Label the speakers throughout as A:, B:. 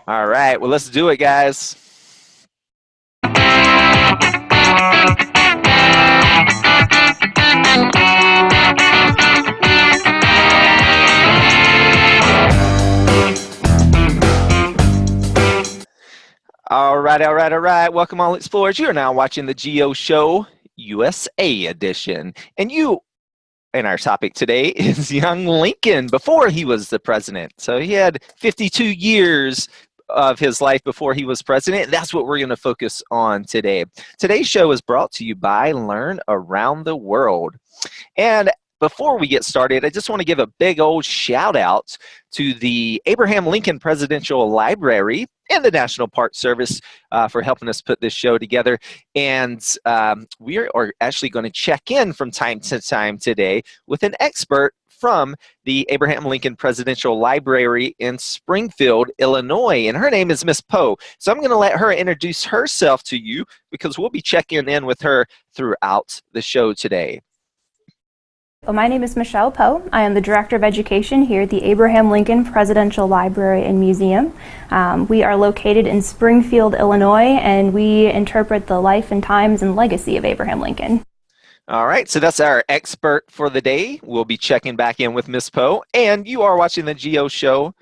A: All right, well, let's do it, guys. All right, all right, all right. Welcome, all explorers. You are now watching the Geo Show USA edition. And our topic today is young Lincoln before he was the president. So he had 52 years of his life before he was president. And that's what we're going to focus on today. Today's show is brought to you by Learn Around the World. And before we get started, I just want to give a big old shout out to the Abraham Lincoln Presidential Library and the National Park Service for helping us put this show together. And we are actually going to check in from time to time today with an expert from the Abraham Lincoln Presidential Library in Springfield, Illinois. And her name is Miss Poe. So I'm going to let her introduce herself to you because we'll be checking in with her throughout the show today.
B: Well, my name is Michelle Poe. I am the Director of Education here at the Abraham Lincoln Presidential Library and Museum. We are located in Springfield, Illinois, and we interpret the life and times and legacy of Abraham Lincoln.
A: All right, so that's our expert for the day. We'll be checking back in with Miss Poe, and you are watching the Geo Show,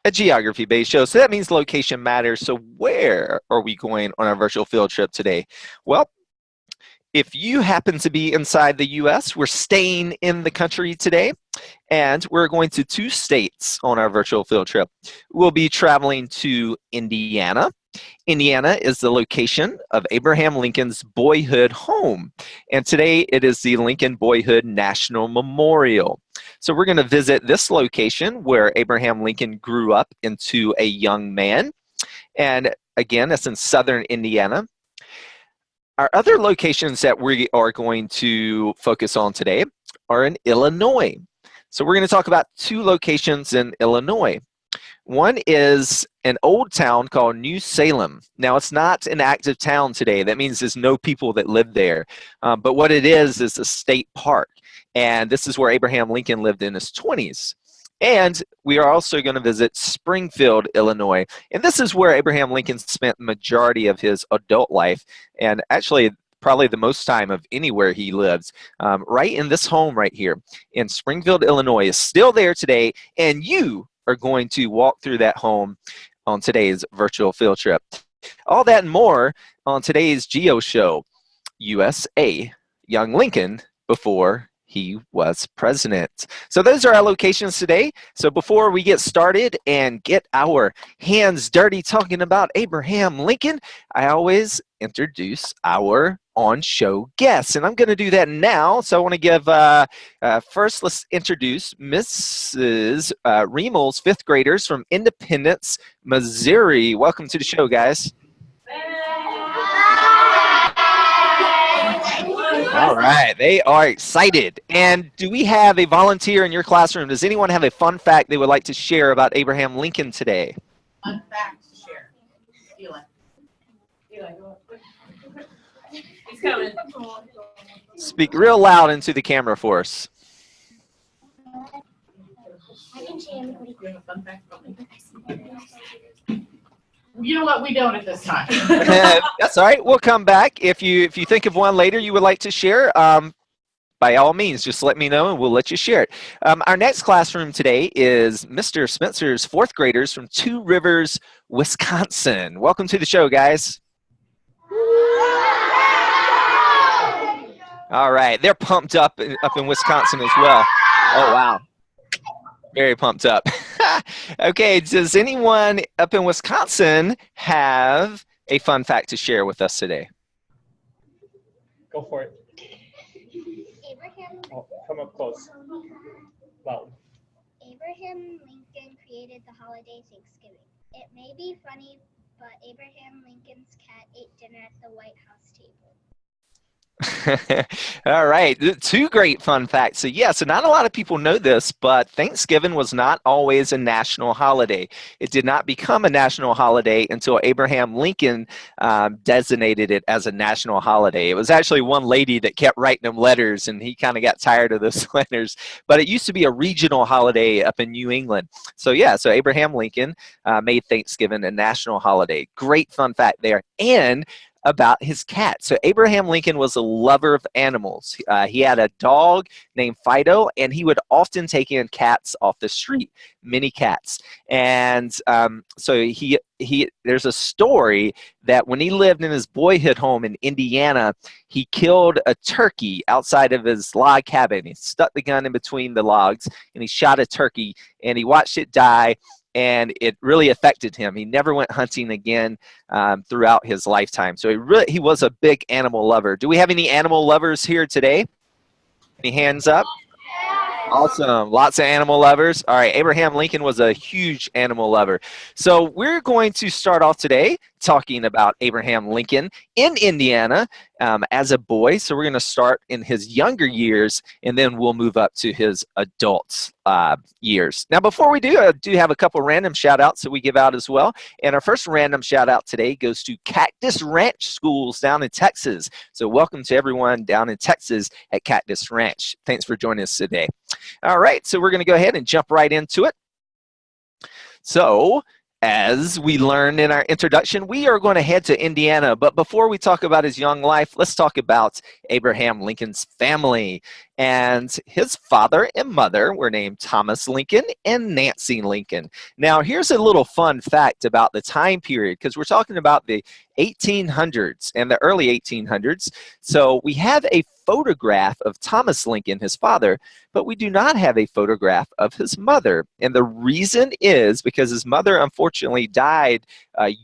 A: a geography-based show. So that means location matters. So where are we going on our virtual field trip today? Well, if you happen to be inside the U.S., we're staying in the country today, and we're going to 2 states on our virtual field trip. We'll be traveling to Indiana. Indiana is the location of Abraham Lincoln's boyhood home, and today it is the Lincoln Boyhood National Memorial. So we're going to visit this location where Abraham Lincoln grew up into a young man, and again, that's in southern Indiana. Our other locations that we are going to focus on today are in Illinois. So we're going to talk about 2 locations in Illinois. One is an old town called New Salem. Now, it's not an active town today. That means there's no people that live there. But what it is a state park. And this is where Abraham Lincoln lived in his 20s. And we are also going to visit Springfield, Illinois. And this is where Abraham Lincoln spent the majority of his adult life, and actually probably the most time of anywhere he lives, right in this home right here in Springfield, Illinois, is still there today, and you are going to walk through that home on today's virtual field trip. All that and more on today's Geo Show, USA, Young Lincoln before he was president. So those are our locations today. So before we get started and get our hands dirty talking about Abraham Lincoln, I always introduce our on-show guests, and I'm going to do that now. So I want to give first, let's introduce Mrs. Remel's 5th graders from Independence, Missouri. Welcome to the show, guys. All right, they are excited. And do we have a volunteer in your classroom? Does anyone have a fun fact they would like to share about Abraham Lincoln today?
C: Fun fact to share. Eli. He's coming.
A: Speak real loud into the camera for us.
C: You have a fun fact about Lincoln? You know what? We don't at this time.
A: That's all right. We'll come back. If you think of one later you would like to share, by all means, just let me know and we'll let you share it. Our next classroom today is Mr. Spencer's 4th graders from Two Rivers, Wisconsin. Welcome to the show, guys. All right, they're pumped up in Wisconsin as well. Oh, wow. Very pumped up. Okay, does anyone up in Wisconsin have a fun fact to share with us today?
D: Go for it.
E: Abraham,
D: Come up close. Loud.
E: Abraham Lincoln created the holiday Thanksgiving. It may be funny, but Abraham Lincoln's cat ate dinner at the White House table.
A: All right, two great fun facts. So yeah, so not a lot of people know this, but Thanksgiving was not always a national holiday. It did not become a national holiday until Abraham Lincoln designated it as a national holiday. It was actually one lady that kept writing him letters, and he kind of got tired of those letters. But it used to be a regional holiday up in New England. So yeah, so Abraham Lincoln made Thanksgiving a national holiday. Great fun fact there. And about his cat. So Abraham Lincoln was a lover of animals. He had a dog named Fido, and he would often take in cats off the street, many cats. And so there's a story that when he lived in his boyhood home in Indiana, he killed a turkey outside of his log cabin. He stuck the gun in between the logs, and he shot a turkey, and he watched it die. And it really affected him. He never went hunting again throughout his lifetime. So he was a big animal lover. Do we have any animal lovers here today? Any hands up? Awesome. Lots of animal lovers. All right. Abraham Lincoln was a huge animal lover. So we're going to start off today talking about Abraham Lincoln in Indiana as a boy. So we're going to start in his younger years, and then we'll move up to his adult years. Now, before we do, I do have a couple random shout outs that we give out as well. And our first random shout out today goes to Cactus Ranch Schools down in Texas. So welcome to everyone down in Texas at Cactus Ranch. Thanks for joining us today. All right, so we're going to go ahead and jump right into it. So, as we learned in our introduction, we are going to head to Indiana. But before we talk about his young life, let's talk about Abraham Lincoln's family. And his father and mother were named Thomas Lincoln and Nancy Lincoln. Now, here's a little fun fact about the time period, because we're talking about the 1800s and the early 1800s. So we have a photograph of Thomas Lincoln, his father, but we do not have a photograph of his mother. And the reason is because his mother unfortunately died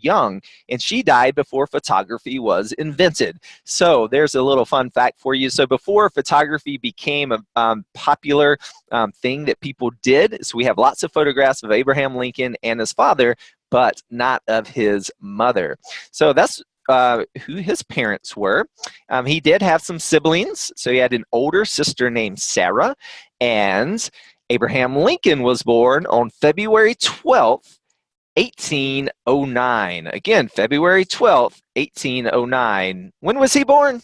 A: young, and she died before photography was invented. So there's a little fun fact for you. So before photography became a popular thing that people did, so we have lots of photographs of Abraham Lincoln and his father, but not of his mother. So that's who his parents were. He did have some siblings. So he had an older sister named Sarah, and Abraham Lincoln was born on February 12th, 1809. Again, February 12th, 1809. When was he born?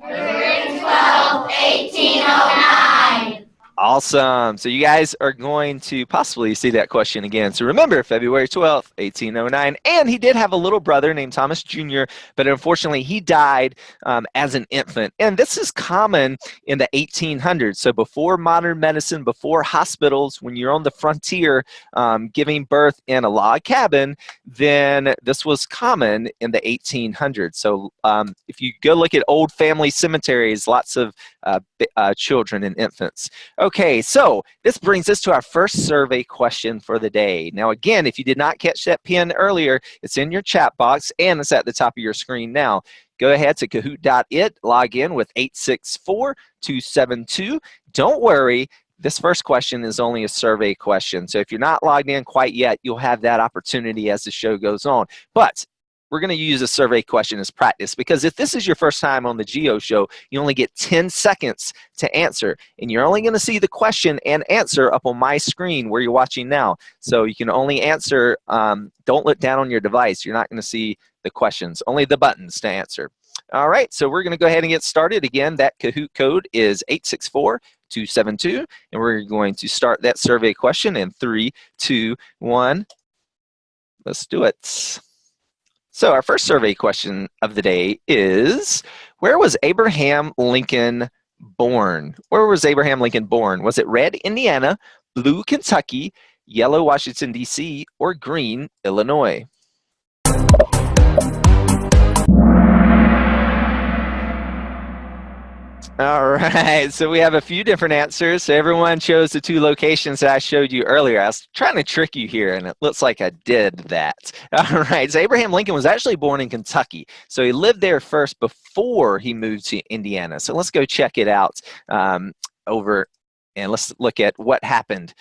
E: February 12th, 1809.
A: Awesome. So you guys are going to possibly see that question again. So remember, February 12th, 1809. And he did have a little brother named Thomas Jr., but unfortunately he died as an infant. And this is common in the 1800s. So before modern medicine, before hospitals, when you're on the frontier giving birth in a log cabin, then this was common in the 1800s. So if you go look at old family cemeteries, lots of children and infants. Okay, so this brings us to our first survey question for the day. Now, again, if you did not catch that pin earlier, it's in your chat box and it's at the top of your screen now. Go ahead to kahoot.it, log in with 864-272. Don't worry, this first question is only a survey question. So if you're not logged in quite yet, you'll have that opportunity as the show goes on. But we're going to use a survey question as practice, because if this is your first time on the Geo Show, you only get 10 seconds to answer, and you're only going to see the question and answer up on my screen where you're watching now. So you can only answer, don't look down on your device. You're not going to see the questions, only the buttons to answer. All right, so we're going to go ahead and get started. Again, that Kahoot code is 864-272, and we're going to start that survey question in 3, 2, 1. Let's do it. So our first survey question of the day is, where was Abraham Lincoln born? Where was Abraham Lincoln born? Was it red, Indiana, blue, Kentucky, yellow, Washington, D.C., or green, Illinois? All right, so we have a few different answers. So everyone chose the two locations that I showed you earlier. I was trying to trick you here, and it looks like I did that. All right, so Abraham Lincoln was actually born in Kentucky. So he lived there first before he moved to Indiana. So let's go check it out over And let's look at what happened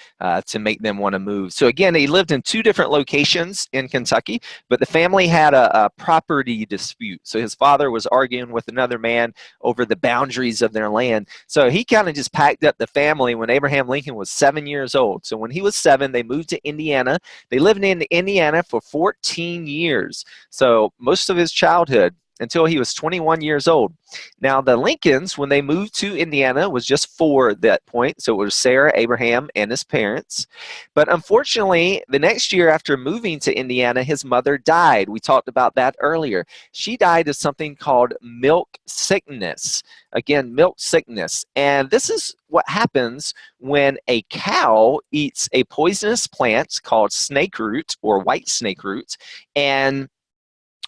A: to make them want to move. So again, they lived in 2 different locations in Kentucky, but the family had a property dispute. So his father was arguing with another man over the boundaries of their land. So he kind of just packed up the family when Abraham Lincoln was 7 years old. So when he was 7, they moved to Indiana. They lived in Indiana for 14 years. So most of his childhood until he was 21 years old. Now, the Lincolns, when they moved to Indiana, was just 4 at that point. So it was Sarah, Abraham, and his parents. But unfortunately, the next year after moving to Indiana, his mother died. We talked about that earlier. She died of something called milk sickness. Again, milk sickness. And this is what happens when a cow eats a poisonous plant called snake root or white snake root, and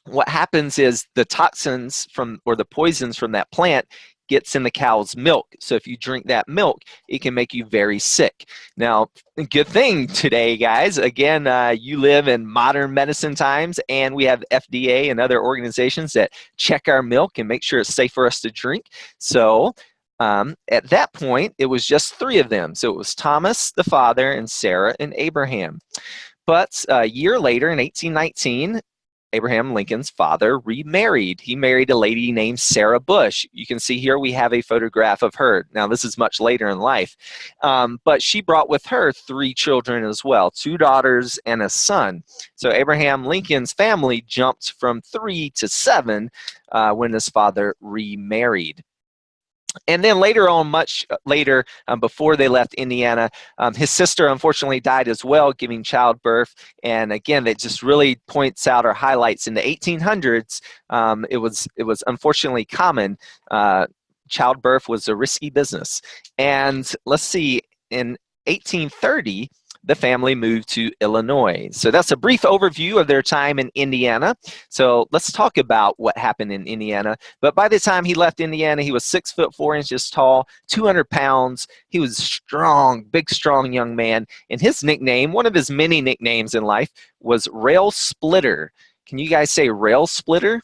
A: what happens is the toxins from or the poisons from that plant gets in the cow's milk. So if you drink that milk, it can make you very sick. Now, good thing today, guys. Again, you live in modern medicine times, and we have FDA and other organizations that check our milk and make sure it's safe for us to drink. So at that point, it was just 3 of them. So it was Thomas, the father, and Sarah and Abraham. But a year later, in 1819, Abraham Lincoln's father remarried. He married a lady named Sarah Bush. You can see here we have a photograph of her. Now, this is much later in life. But she brought with her 3 children as well, 2 daughters and a son. So Abraham Lincoln's family jumped from 3 to 7 when his father remarried. And then later on, much later, before they left Indiana, his sister unfortunately died as well, giving childbirth. And again, that just really points out or highlights in the 1800s, it was unfortunately common. Childbirth was a risky business. And let's see, in 1830, the family moved to Illinois. So that's a brief overview of their time in Indiana. So let's talk about what happened in Indiana. But by the time he left Indiana, he was 6 foot 4 inches tall, 200 pounds. He was strong, big, strong young man. And his nickname, one of his many nicknames in life, was Rail Splitter. Can you guys say Rail Splitter?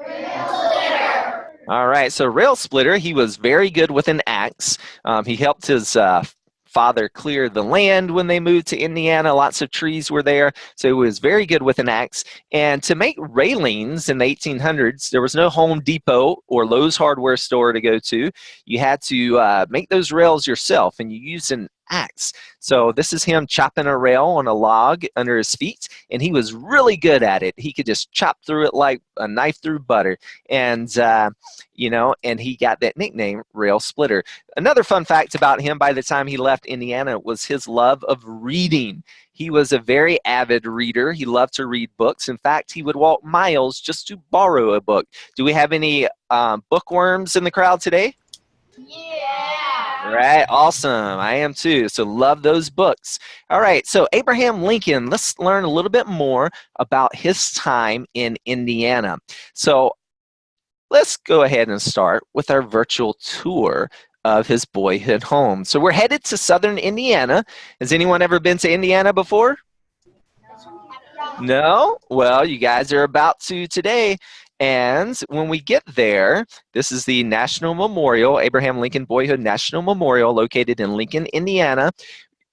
A: Rail Splitter. All right, so Rail Splitter, he was very good with an axe. He helped his father cleared the land when they moved to Indiana. Lots of trees were there, so he was very good with an axe. And to make railings in the 1800s, there was no Home Depot or Lowe's hardware store to go to. You had to make those rails yourself, and you used an axe. So this is him chopping a rail on a log under his feet, and he was really good at it. He could just chop through it like a knife through butter, and and he got that nickname, Rail Splitter. Another fun fact about him, by the time he left Indiana, was his love of reading. He was a very avid reader. He loved to read books. In fact, he would walk miles just to borrow a book. Do we have any bookworms in the crowd today?
C: Yeah.
A: Right, awesome. I am too. So love those books. All right, so Abraham Lincoln, let's learn a little bit more about his time in Indiana. So let's go ahead and start with our virtual tour of his boyhood home. So we're headed to southern Indiana. Has anyone ever been to Indiana before? No? Well, you guys are about to today. And when we get there, this is the National Memorial, Abraham Lincoln Boyhood National Memorial, located in Lincoln, Indiana.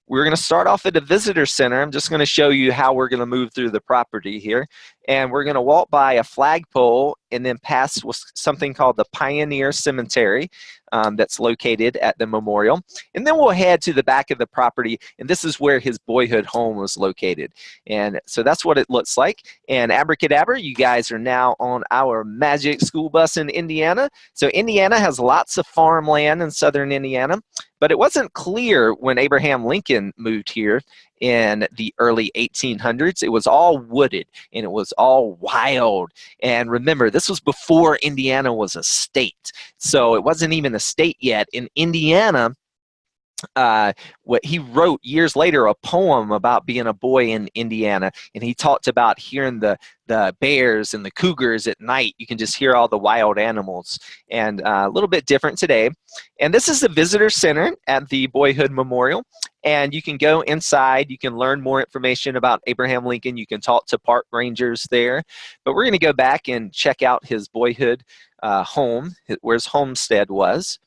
A: We're going to start off at the visitor center. I'm just going to show you how we're going to move through the property here. And we're going to walk by a flagpole and then pass something called the Pioneer Cemetery that's located at the memorial. And then we'll head to the back of the property, and this is where his boyhood home was located. And so that's what it looks like. And abracadabra, you guys are now on our magic school bus in Indiana. So Indiana has lots of farmland in southern Indiana, but it wasn't clear when Abraham Lincoln moved here in the early 1800s. It was all wooded and it was all wild. And remember, this was before Indiana was a state. So it wasn't even a state yet. In Indiana, what he wrote years later, a poem about being a boy in Indiana, and he talked about hearing the bears and the cougars at night. You can just hear all the wild animals, and a little bit different today. And this is the visitor center at the Boyhood Memorial, and you can go inside. You can learn more information about Abraham Lincoln. You can talk to park rangers there, but we're going to go back and check out his boyhood home, where his homestead was.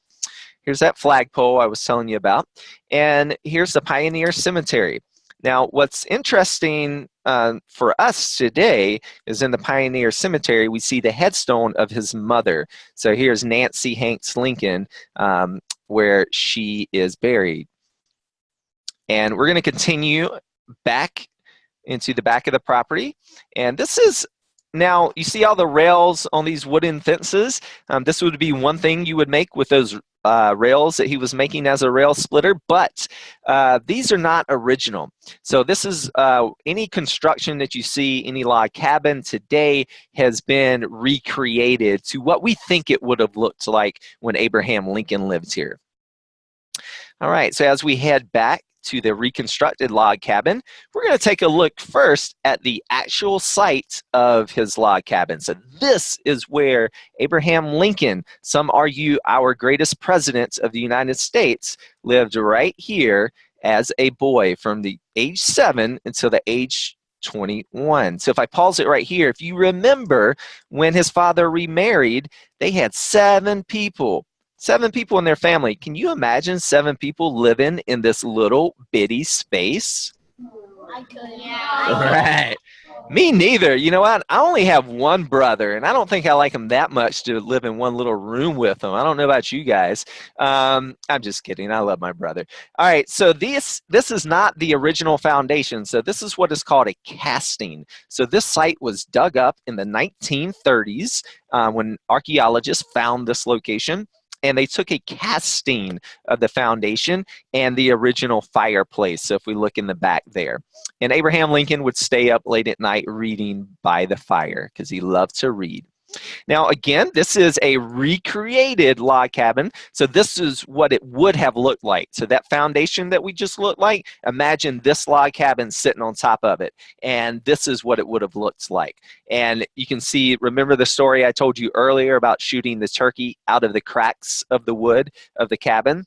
A: Here's that flagpole I was telling you about. And here's the Pioneer Cemetery. Now, what's interesting for us today is in the Pioneer Cemetery, we see the headstone of his mother. So here's Nancy Hanks Lincoln, where she is buried. And we're going to continue back into the back of the property. And this is, now you see all the rails on these wooden fences. This would be one thing you would make with those rails that he was making as a rail splitter, but these are not original. So this is any construction that you see, any log cabin today has been recreated to what we think it would have looked like when Abraham Lincoln lived here. All right, so as we head back to the reconstructed log cabin, we're going to take a look first at the actual site of his log cabin. So this is where Abraham Lincoln, some argue our greatest president of the United States, lived right here as a boy from the age 7 until the age 21. So if I pause it right here, if you remember when his father remarried, they had 7 people. 7 people in their family. Can you imagine 7 people living in this little bitty space?
C: I could. Yeah.
A: Right. Me neither. You know what? I only have one brother, and I don't think I like him that much to live in one little room with him. I don't know about you guys. I'm just kidding. I love my brother. All right. So this is not the original foundation. So this is what is called a casting. So this site was dug up in the 1930s when archaeologists found this location. And they took a casting of the foundation and the original fireplace. So if we look in the back there. And Abraham Lincoln would stay up late at night reading by the fire because he loved to read. Now, again, this is a recreated log cabin. So this is what it would have looked like. So that foundation that we just looked like, imagine this log cabin sitting on top of it. And this is what it would have looked like. And you can see, remember the story I told you earlier about shooting the turkey out of the cracks of the wood of the cabin?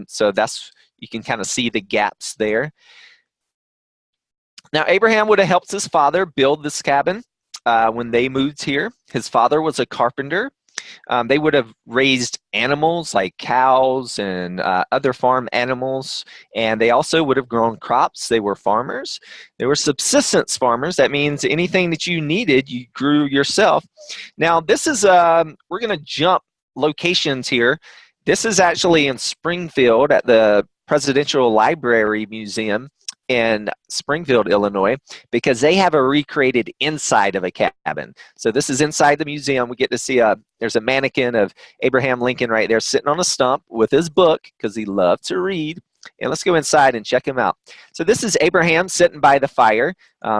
A: So that's, you can kind of see the gaps there. Now, Abraham would have helped his father build this cabin. When they moved here, his father was a carpenter. They would have raised animals like cows and other farm animals, and they also would have grown crops. They were farmers. They were subsistence farmers. That means anything that you needed, you grew yourself. Now, this is, we're going to jump locations here. This is actually in Springfield at the Presidential Library Museum in Springfield, Illinois, because they have a recreated inside of a cabin. So this is inside the museum. We get to see there's a mannequin of Abraham Lincoln right there sitting on a stump with his book because he loved to read. And let's go inside and check him out. So this is Abraham sitting by the fire,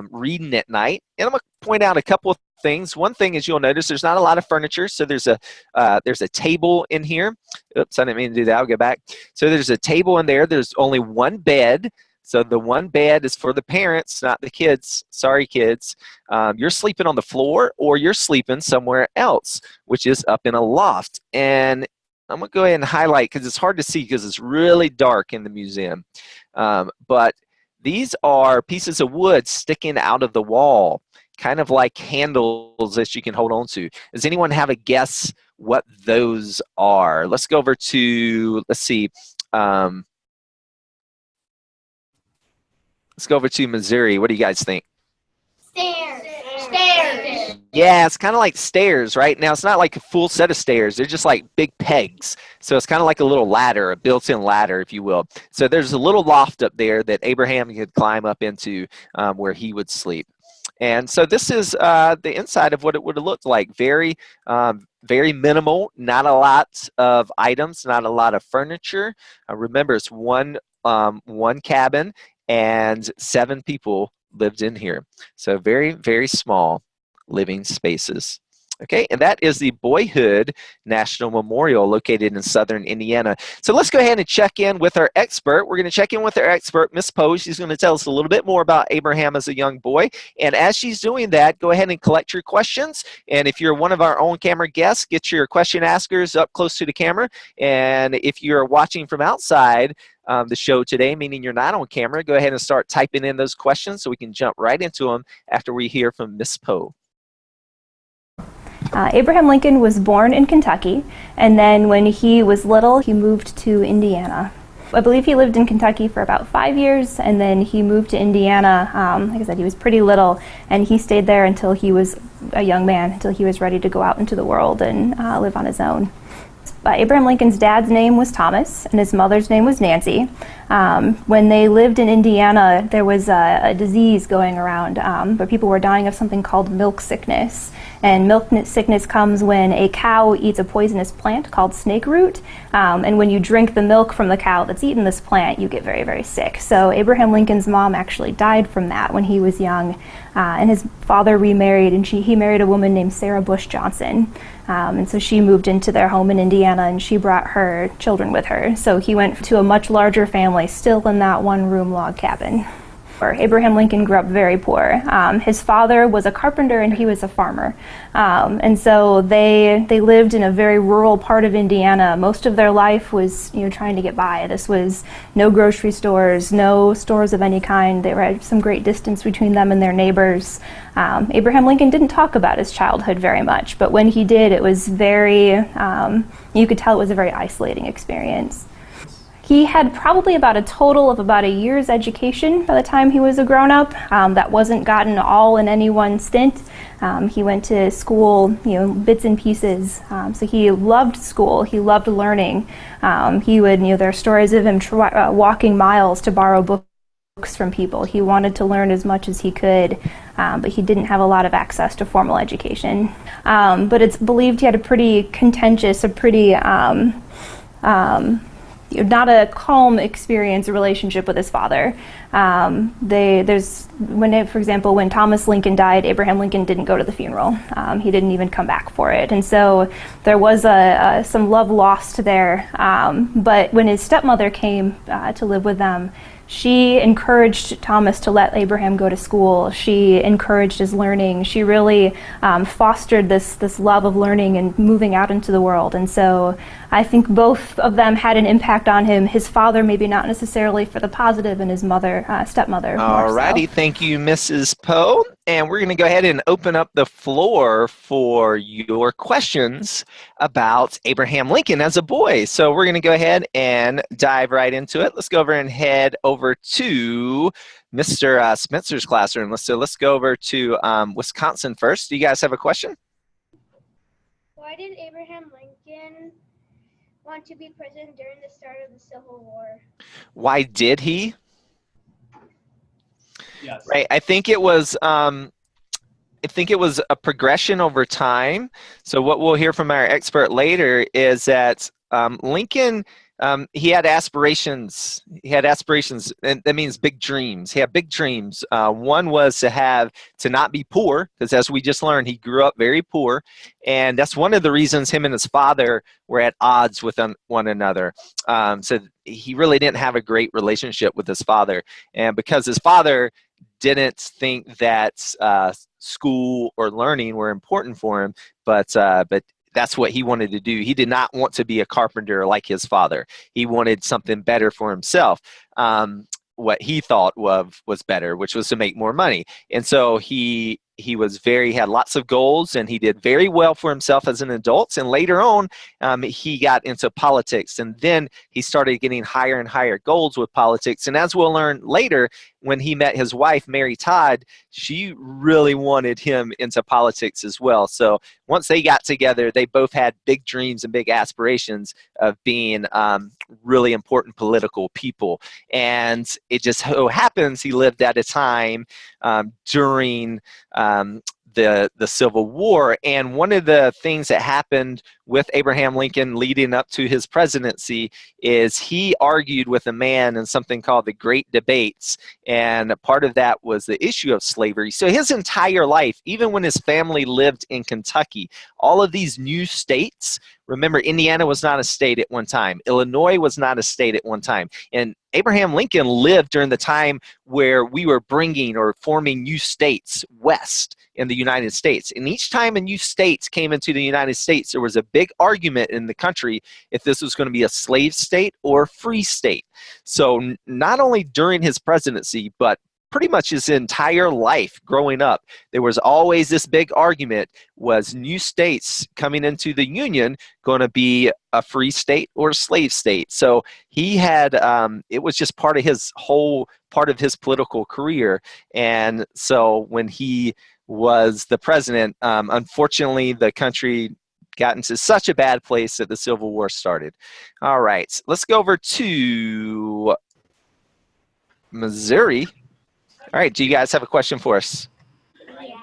A: reading at night. And I'm going to point out a couple of things. One thing is you'll notice there's not a lot of furniture. So there's a table in here. Oops, I didn't mean to do that. I'll go back. So there's a table in there. There's only one bed. So the one bed is for the parents, not the kids. Sorry, kids. You're sleeping on the floor or you're sleeping somewhere else, which is up in a loft. And I'm going to go ahead and highlight because it's hard to see because it's really dark in the museum. But these are pieces of wood sticking out of the wall, kind of like handles that you can hold on to. Does anyone have a guess what those are? Let's go over to, let's see. Let's go over to Missouri. What do you guys think?
C: Stairs. Stairs.
A: Yeah, it's kind of like stairs, right? Now, it's not like a full set of stairs. They're just like big pegs. So it's kind of like a little ladder, a built-in ladder, if you will. So there's a little loft up there that Abraham could climb up into where he would sleep. And so this is the inside of what it would have looked like. Very, very minimal, not a lot of items, not a lot of furniture. Remember, it's one cabin. And 7 people lived in here. So very, very small living spaces. Okay, and that is the Boyhood National Memorial located in southern Indiana. So let's go ahead and check in with our expert. We're going to check in with our expert, Miss Poe. She's going to tell us a little bit more about Abraham as a young boy. And as she's doing that, go ahead and collect your questions. And if you're one of our on-camera guests, get your question askers up close to the camera. And if you're watching from outside the show today, meaning you're not on camera, go ahead and start typing in those questions so we can jump right into them after we hear from Miss Poe.
B: Abraham Lincoln was born in Kentucky, and then when he was little, he moved to Indiana. I believe he lived in Kentucky for about 5 years, and then he moved to Indiana. Like I said, he was pretty little, and he stayed there until he was a young man, until he was ready to go out into the world and live on his own. Abraham Lincoln's dad's name was Thomas, and his mother's name was Nancy. When they lived in Indiana, there was a disease going around, but people were dying of something called milk sickness. And milk sickness comes when a cow eats a poisonous plant called snake root, and when you drink the milk from the cow that's eaten this plant, you get very, very sick. So Abraham Lincoln's mom actually died from that when he was young, and his father remarried, and he married a woman named Sarah Bush Johnson. And so she moved into their home in Indiana, and she brought her children with her. So he went to a much larger family, still in that one-room log cabin. Abraham Lincoln grew up very poor. His father was a carpenter and he was a farmer. And so they lived in a very rural part of Indiana. Most of their life was trying to get by. This was no grocery stores, no stores of any kind. There was some great distance between them and their neighbors. Abraham Lincoln didn't talk about his childhood very much, but when he did, it was very, you could tell it was a very isolating experience. He had probably about a total of about a year's education by the time he was a grown-up. That wasn't gotten all in any one stint. He went to school, bits and pieces. So he loved school. He loved learning. He would, there are stories of him walking miles to borrow books from people. He wanted to learn as much as he could, but he didn't have a lot of access to formal education. But it's believed he had a pretty contentious, not a calm experience, a relationship with his father. For example, when Thomas Lincoln died, Abraham Lincoln didn't go to the funeral. He didn't even come back for it. And so there was some love lost there. But when his stepmother came to live with them, she encouraged Thomas to let Abraham go to school. She encouraged his learning. She really fostered this love of learning and moving out into the world. And so I think both of them had an impact on him. His father maybe not necessarily for the positive, and his stepmother more
A: Alrighty,
B: so.
A: thank you, Mrs. Poe. And we're going to go ahead and open up the floor for your questions about Abraham Lincoln as a boy. So we're going to go ahead and dive right into it. Let's go over and head over to Mr. Spencer's classroom. Let's go over to Wisconsin first. Do you guys have a question?
E: Why did Abraham Lincoln want to be president during the start of the Civil War?
A: Why did he?
D: Yes.
A: Right. I think it was a progression over time. So what we'll hear from our expert later is that Lincoln, he had aspirations. He had aspirations, and that means big dreams. He had big dreams. One was to not be poor, because as we just learned, he grew up very poor, and that's one of the reasons him and his father were at odds with one another. So he really didn't have a great relationship with his father, and because his father didn't think that school or learning were important for him, but that's what he wanted to do. He did not want to be a carpenter like his father. He wanted something better for himself. What he thought was better, which was to make more money. And so he had lots of goals, and he did very well for himself as an adult. And later on, he got into politics, and then he started getting higher and higher goals with politics. And as we'll learn later, when he met his wife, Mary Todd, she really wanted him into politics as well. So once they got together, they both had big dreams and big aspirations of being really important political people. And it just so happens he lived at a time during the Civil War. And one of the things that happened with Abraham Lincoln leading up to his presidency is he argued with a man in something called the Great Debates. And part of that was the issue of slavery. So his entire life, even when his family lived in Kentucky, all of these new states, remember, Indiana was not a state at one time. Illinois was not a state at one time. And Abraham Lincoln lived during the time where we were bringing or forming new states west in the United States. And each time a new state came into the United States, there was a big argument in the country if this was going to be a slave state or a free state. So not only during his presidency, but pretty much his entire life growing up, there was always this big argument: was new states coming into the Union going to be a free state or a slave state? So he had, it was just part of his political career. And so when he was the president, unfortunately, the country got into such a bad place that the Civil War started. All right, let's go over to Missouri. All right, do you guys have a question for us?
C: Yeah.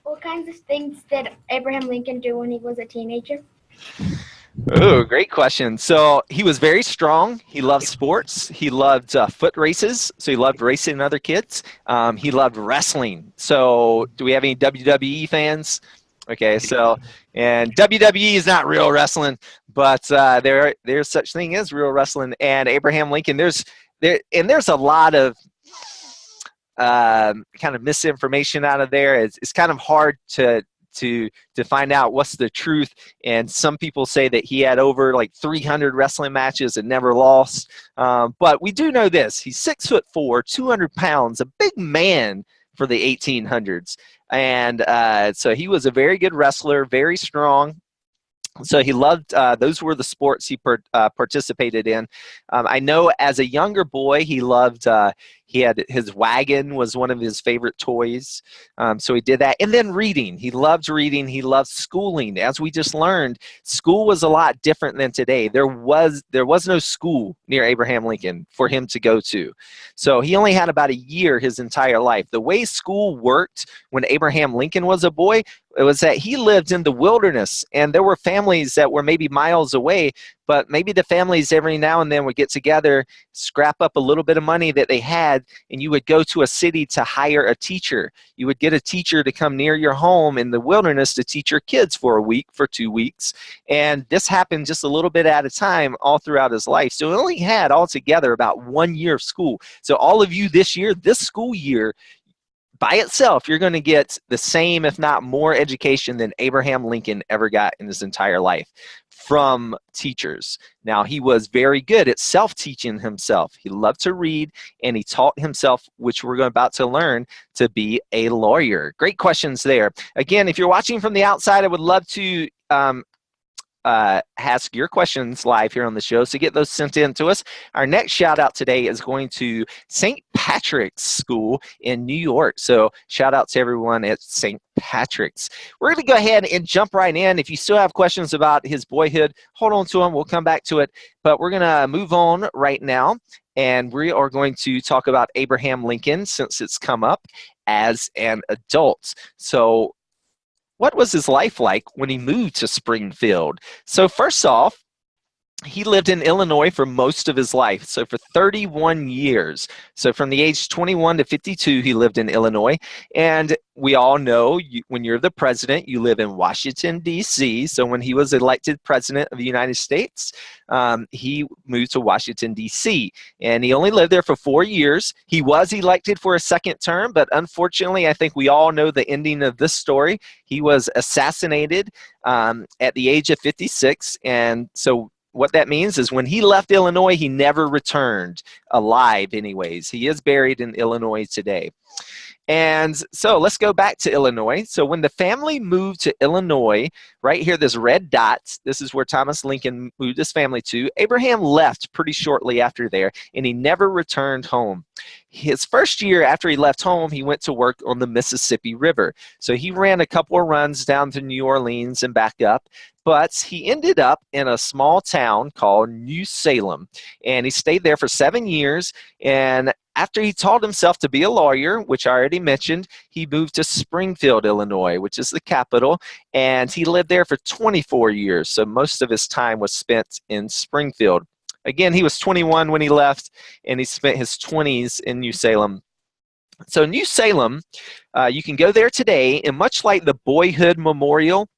C: What kinds of things did Abraham Lincoln do when he was a teenager?
A: Oh, great question. So he was very strong. He loved sports. He loved foot races. So he loved racing other kids. He loved wrestling. So do we have any WWE fans? Okay, so, and WWE is not real wrestling, but there's such thing as real wrestling. And Abraham Lincoln, there's a lot of kind of misinformation out of there. It's kind of hard to find out what's the truth. And some people say that he had over like 300 wrestling matches and never lost. But we do know this: he's 6'4", 200 pounds, a big man for the 1800s. And so he was a very good wrestler, very strong. So he loved, those were the sports he participated in. I know as a younger boy, he loved, he had his wagon was one of his favorite toys. So he did that. And then reading. He loved reading. He loved schooling. As we just learned, school was a lot different than today. There was no school near Abraham Lincoln for him to go to. So he only had about a year his entire life. The way school worked when Abraham Lincoln was a boy, it was that he lived in the wilderness, and there were families that were maybe miles away, but maybe the families every now and then would get together, scrap up a little bit of money that they had, and you would go to a city to hire a teacher. You would get a teacher to come near your home in the wilderness to teach your kids for a week, for 2 weeks. And this happened just a little bit at a time all throughout his life. So he only had altogether about 1 year of school. So all of you this year, this school year, by itself, you're going to get the same, if not more, education than Abraham Lincoln ever got in his entire life from teachers. Now, he was very good at self-teaching himself. He loved to read, and he taught himself, which we're about to learn, to be a lawyer. Great questions there. Again, if you're watching from the outside, I would love to ask your questions live here on the show, so get those sent in to us. Our next shout out today is going to St. Patrick's School in New York. So shout out to everyone at St. Patrick's. We're going to go ahead and jump right in. If you still have questions about his boyhood, hold on to them. We'll come back to it. But we're going to move on right now, and we are going to talk about Abraham Lincoln since it's come up as an adult. So what was his life like when he moved to Springfield? So first off, he lived in Illinois for most of his life, so for 31 years. So from the age 21 to 52, he lived in Illinois. And we all know when you're the president, you live in Washington, D.C. So when he was elected president of the United States, he moved to Washington, D.C. And he only lived there for 4 years. He was elected for a second term, but unfortunately, I think we all know the ending of this story. He was assassinated at the age of 56. And so what that means is when he left Illinois, he never returned alive anyways. He is buried in Illinois today. And so let's go back to Illinois. So when the family moved to Illinois, right here, this red dot, this is where Thomas Lincoln moved his family to. Abraham left pretty shortly after there, and he never returned home. His first year after he left home, he went to work on the Mississippi River. So he ran a couple of runs down to New Orleans and back up, but he ended up in a small town called New Salem, and he stayed there for 7 years. And after he taught himself to be a lawyer, which I already mentioned, he moved to Springfield, Illinois, which is the capital, and he lived there for 24 years. So most of his time was spent in Springfield. Again, he was 21 when he left, and he spent his 20s in New Salem. So New Salem, you can go there today, and much like the Boyhood Memorial,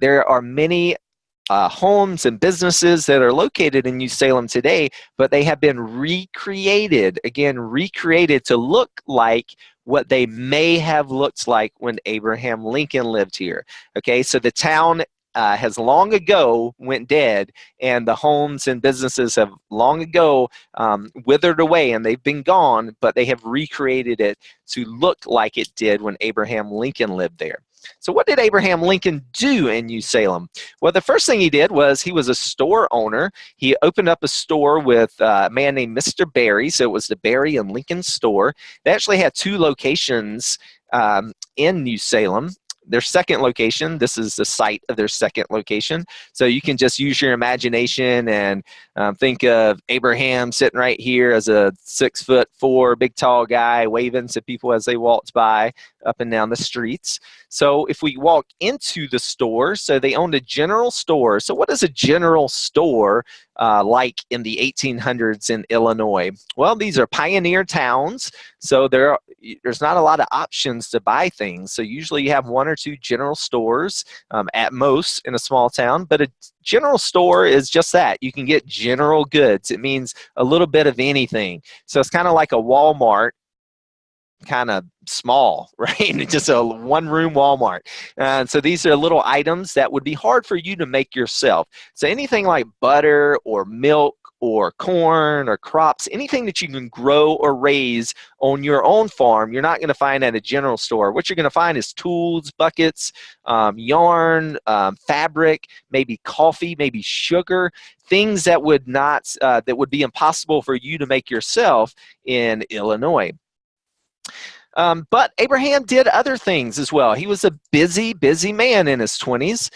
A: there are many homes and businesses that are located in New Salem today, but they have been recreated, again, recreated to look like what they may have looked like when Abraham Lincoln lived here. Okay, so the town has long ago went dead, and the homes and businesses have long ago withered away, and they've been gone, but they have recreated it to look like it did when Abraham Lincoln lived there. So what did Abraham Lincoln do in New Salem? Well, the first thing he did was he was a store owner. He opened up a store with a man named Mr. Berry, so it was the Berry and Lincoln store. They actually had 2 locations in New Salem. Their second location, this is the site of their second location. So you can just use your imagination and think of Abraham sitting right here as a 6'4" big tall guy waving to people as they walked by up and down the streets. So if we walk into the store, so they owned a general store. So what is a general store like in the 1800s in Illinois? Well, these are pioneer towns, so there's not a lot of options to buy things. So usually you have 1 or 2 general stores at most in a small town, but a general store is just that. You can get general goods. It means a little bit of anything. So it's kind of like a Walmart, kind of small, right? Just a 1-room Walmart. And so these are little items that would be hard for you to make yourself. So anything like butter or milk or corn or crops, anything that you can grow or raise on your own farm, you're not going to find at a general store. What you're going to find is tools, buckets, yarn, fabric, maybe coffee, maybe sugar, things that would not that would be impossible for you to make yourself in Illinois. But Abraham did other things as well. He was a busy man in his 20s.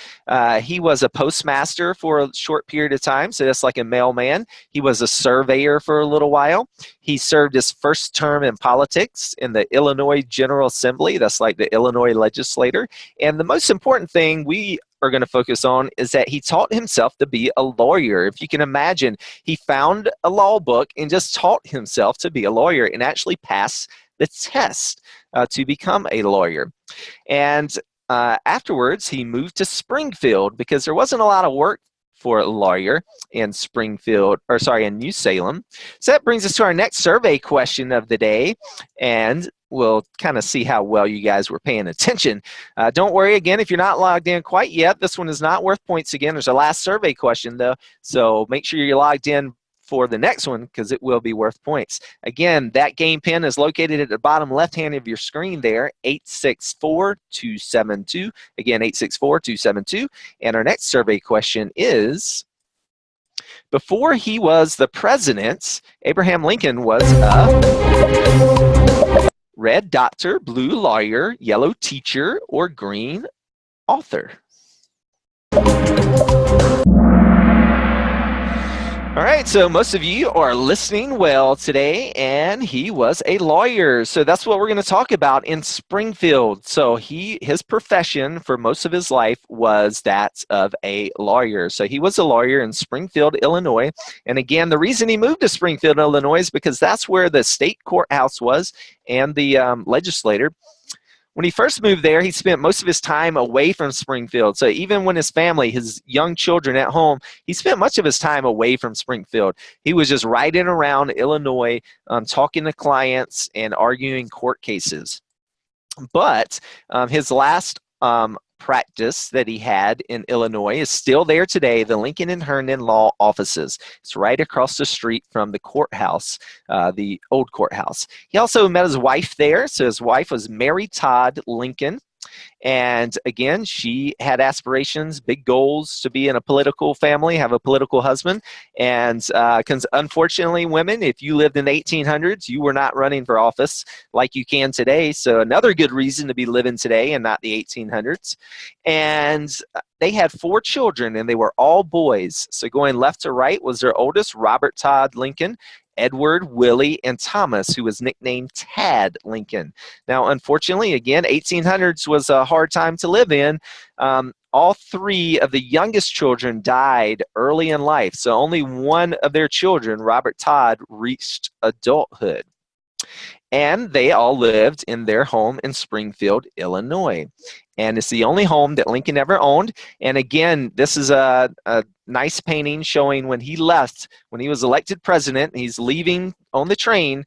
A: He was a postmaster for a short period of time, so that's like a mailman. He was a surveyor for a little while. He served his first term in politics in the Illinois General Assembly. That's like the Illinois legislator. And the most important thing we are going to focus on is that he taught himself to be a lawyer. If you can imagine, he found a law book and just taught himself to be a lawyer and actually passed the test to become a lawyer. And afterwards, he moved to Springfield because there wasn't a lot of work for a lawyer in in New Salem. So that brings us to our next survey question of the day, and we'll kind of see how well you guys were paying attention. Don't worry, again, if you're not logged in quite yet, this one is not worth points again. There's a last survey question, though, so make sure you're logged in for the next one because it will be worth points. Again, that game pin is located at the bottom left hand of your screen there, 864-272. Again, 864-272. And our next survey question is, before he was the president, Abraham Lincoln was a red doctor, blue lawyer, yellow teacher, or green author. All right, so most of you are listening well today, and he was a lawyer. So that's what we're going to talk about in Springfield. So his profession for most of his life was that of a lawyer. So he was a lawyer in Springfield, Illinois. And again, the reason he moved to Springfield, Illinois is because that's where the state courthouse was and the legislator. When he first moved there, he spent most of his time away from Springfield. So even when his family, his young children at home, he spent much of his time away from Springfield. He was just riding around Illinois, talking to clients and arguing court cases. But his last practice that he had in Illinois is still there today, the Lincoln and Herndon Law Offices. It's right across the street from the courthouse, the old courthouse. He also met his wife there. So his wife was Mary Todd Lincoln. And again, she had aspirations, big goals to be in a political family, have a political husband. And unfortunately, women, if you lived in the 1800s, you were not running for office like you can today. So another good reason to be living today and not the 1800s. And they had 4 children, and they were all boys. So going left to right was their oldest, Robert Todd Lincoln, Edward, Willie, and Thomas, who was nicknamed Tad Lincoln. Now, unfortunately, again, 1800s was a hard time to live in. All 3 of the youngest children died early in life, so only one of their children, Robert Todd, reached adulthood. And they all lived in their home in Springfield, Illinois. And it's the only home that Lincoln ever owned. And again, this is a nice painting showing when he left, when he was elected president, he's leaving on the train.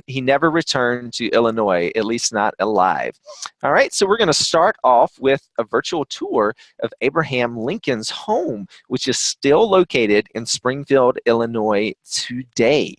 A: He never returned to Illinois, at least not alive. All right, so we're going to start off with a virtual tour of Abraham Lincoln's home, which is still located in Springfield, Illinois today.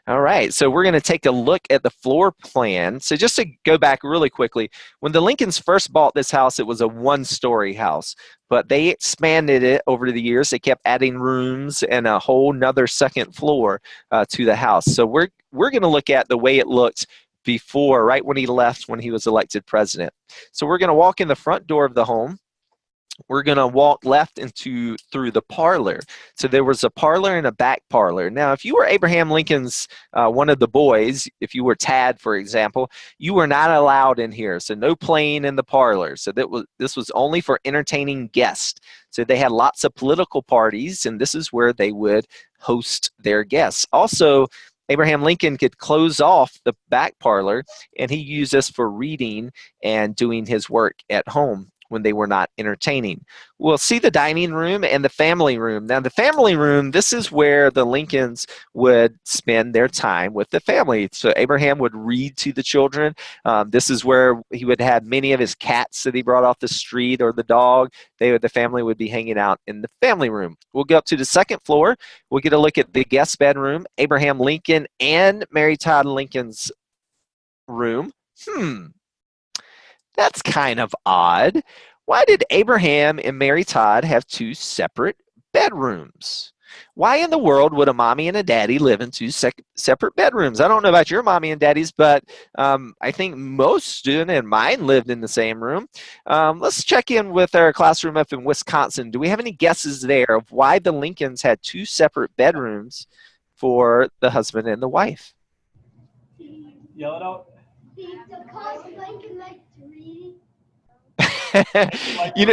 A: All right, so we're going to take a look at the floor plan. So just to go back really quickly, when the Lincolns first bought this house, it was a one-story house, but they expanded it over the years. They kept adding rooms and a whole nother second floor to the house. So we're going to look at the way it looked before, right when he left, when he was elected president. So we're going to walk in the front door of the home. We're going to walk left through the parlor. So there was a parlor and a back parlor. Now, if you were Abraham Lincoln's one of the boys, if you were Tad, for example, you were not allowed in here. So no playing in the parlor. So this was only for entertaining guests. So they had lots of political parties, and this is where they would host their guests. Also, Abraham Lincoln could close off the back parlor, and he used this for reading and doing his work at home when they were not entertaining. We'll see the dining room and the family room. Now, the family room, this is where the Lincolns would spend their time with the family. So Abraham would read to the children. This is where he would have many of his cats that he brought off the street, or the dog. The family would be hanging out in the family room. We'll go up to the second floor. We'll get a look at the guest bedroom, Abraham Lincoln and Mary Todd Lincoln's room. That's kind of odd. Why did Abraham and Mary Todd have two separate bedrooms? Why in the world would a mommy and a daddy live in two separate bedrooms? I don't know about your mommy and daddies, but I think most students and mine lived in the same room. Let's check in with our classroom up in Wisconsin. Do we have any guesses there of why the Lincolns had two separate bedrooms for the husband and the wife?
D: Yell it out.
C: Because Lincoln liked to read.
A: You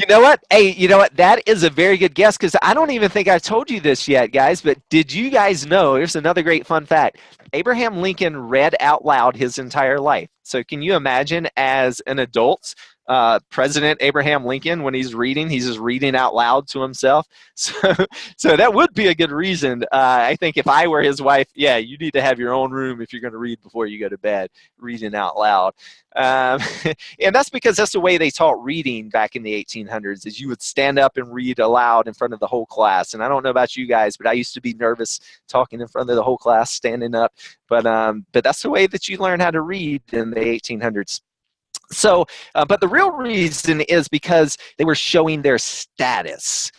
A: know what? Hey, you know what? That is a very good guess, because I don't even think I've told you this yet, guys. But did you guys know? Here's another great fun fact. Abraham Lincoln read out loud his entire life. So can you imagine, as an adult, President Abraham Lincoln, when he's just reading out loud to himself? So that would be a good reason. I think if I were his wife, yeah, you need to have your own room if you're going to read before you go to bed, reading out loud. And that's because that's the way they taught reading back in the 1800s, is you would stand up and read aloud in front of the whole class. And I don't know about you guys, but I used to be nervous talking in front of the whole class, standing up. But that's the way that you learn how to read in the 1800s. So, but the real reason is because they were showing their status.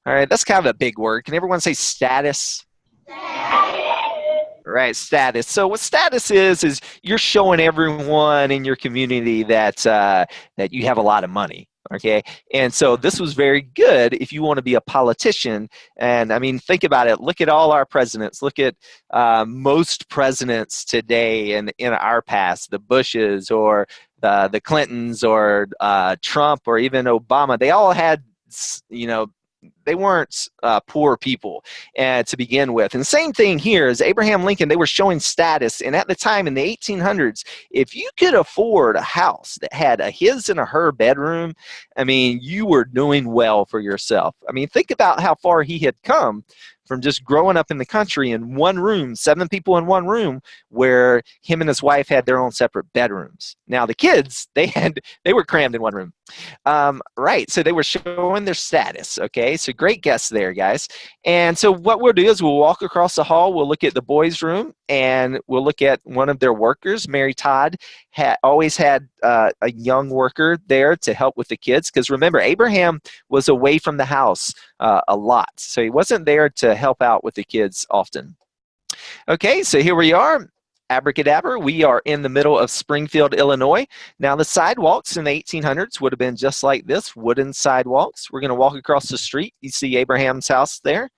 A: All right, that's kind of a big word. Can everyone say status? Right, status. So what status is you're showing everyone in your community that you have a lot of money. Okay, and so this was very good if you want to be a politician. And I mean, think about it. Look at all our presidents. Look at most presidents today in our past, the Bushes or the Clintons or Trump or even Obama. They all had, they weren't poor people to begin with. And same thing here is Abraham Lincoln, they were showing status. And at the time in the 1800s, if you could afford a house that had a his and a her bedroom, I mean, you were doing well for yourself. I mean, think about how far he had come from just growing up in the country in one room, 7 people in one room, where him and his wife had their own separate bedrooms. Now the kids, they were crammed in one room. Right, so they were showing their status, okay? So great guess there, guys. And so what we'll do is we'll walk across the hall, we'll look at the boys' room, and we'll look at one of their workers. Mary Todd always had a young worker there to help with the kids, because remember, Abraham was away from the house a lot, so he wasn't there to help out with the kids often. Okay, so here we are. Abracadabra, we are in the middle of Springfield, Illinois. Now the sidewalks in the 1800s would have been just like this, wooden sidewalks. We're going to walk across the street. You see Abraham's house there.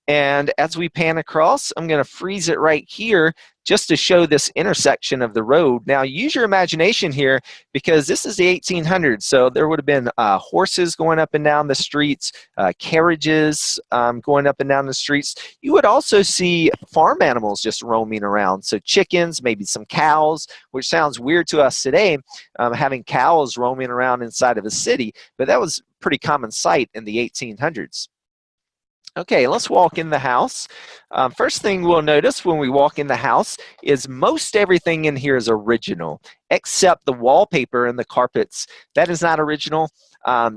A: And as we pan across, I'm going to freeze it right here just to show this intersection of the road. Now use your imagination here, because this is the 1800s, so there would have been horses going up and down the streets, carriages going up and down the streets. You would also see farm animals just roaming around, so chickens, maybe some cows, which sounds weird to us today, having cows roaming around inside of a city, but that was a pretty common sight in the 1800s. Okay, let's walk in the house. First thing we'll notice when we walk in the house is most everything in here is original, except the wallpaper and the carpets. That is not original.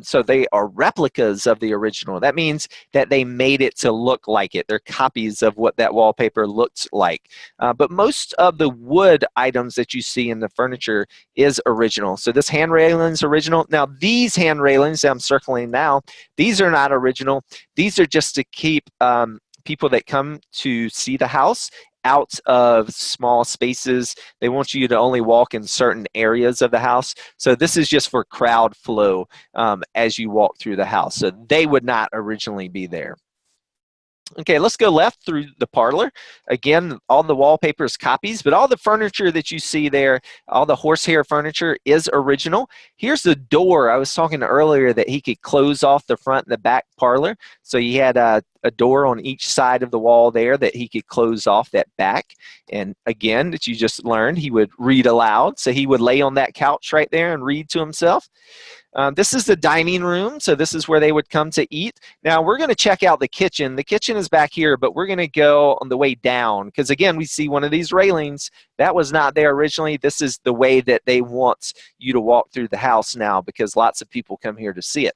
A: So they are replicas of the original. That means that they made it to look like it. They're copies of what that wallpaper looked like. But most of the wood items that you see in the furniture is original. So this hand railing is original. Now these hand railings that I'm circling now, these are not original. These are just to keep people that come to see the house out of small spaces. They want you to only walk in certain areas of the house. So this is just for crowd flow as you walk through the house. So they would not originally be there. Okay, let's go left through the parlor. Again, all the wallpaper is copies, but all the furniture that you see there, all the horsehair furniture is original. Here's the door. I was talking earlier that he could close off the front and the back parlor. So he had a door on each side of the wall there that he could close off that back. And again, that you just learned, he would read aloud. So he would lay on that couch right there and read to himself. This is the dining room, so this is where they would come to eat. Now we're going to check out the kitchen. The kitchen is back here, but we're going to go on the way down because again, we see one of these railings. That was not there originally. This is the way that they want you to walk through the house now because lots of people come here to see it.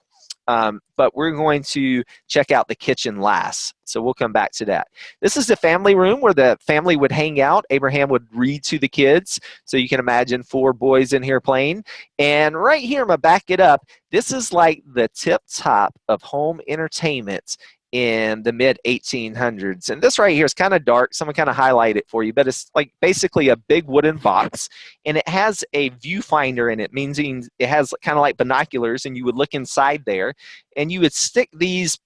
A: But we're going to check out the kitchen last. So we'll come back to that. This is the family room where the family would hang out. Abraham would read to the kids. So you can imagine 4 boys in here playing. And right here, I'm going to back it up. This is like the tip top of home entertainment in the mid 1800s. And this right here is kind of dark. So I'm going to kind of highlight it for you. But it's like basically a big wooden box. And it has a viewfinder in it, meaning it has kind of like binoculars. And you would look inside there. And you would stick these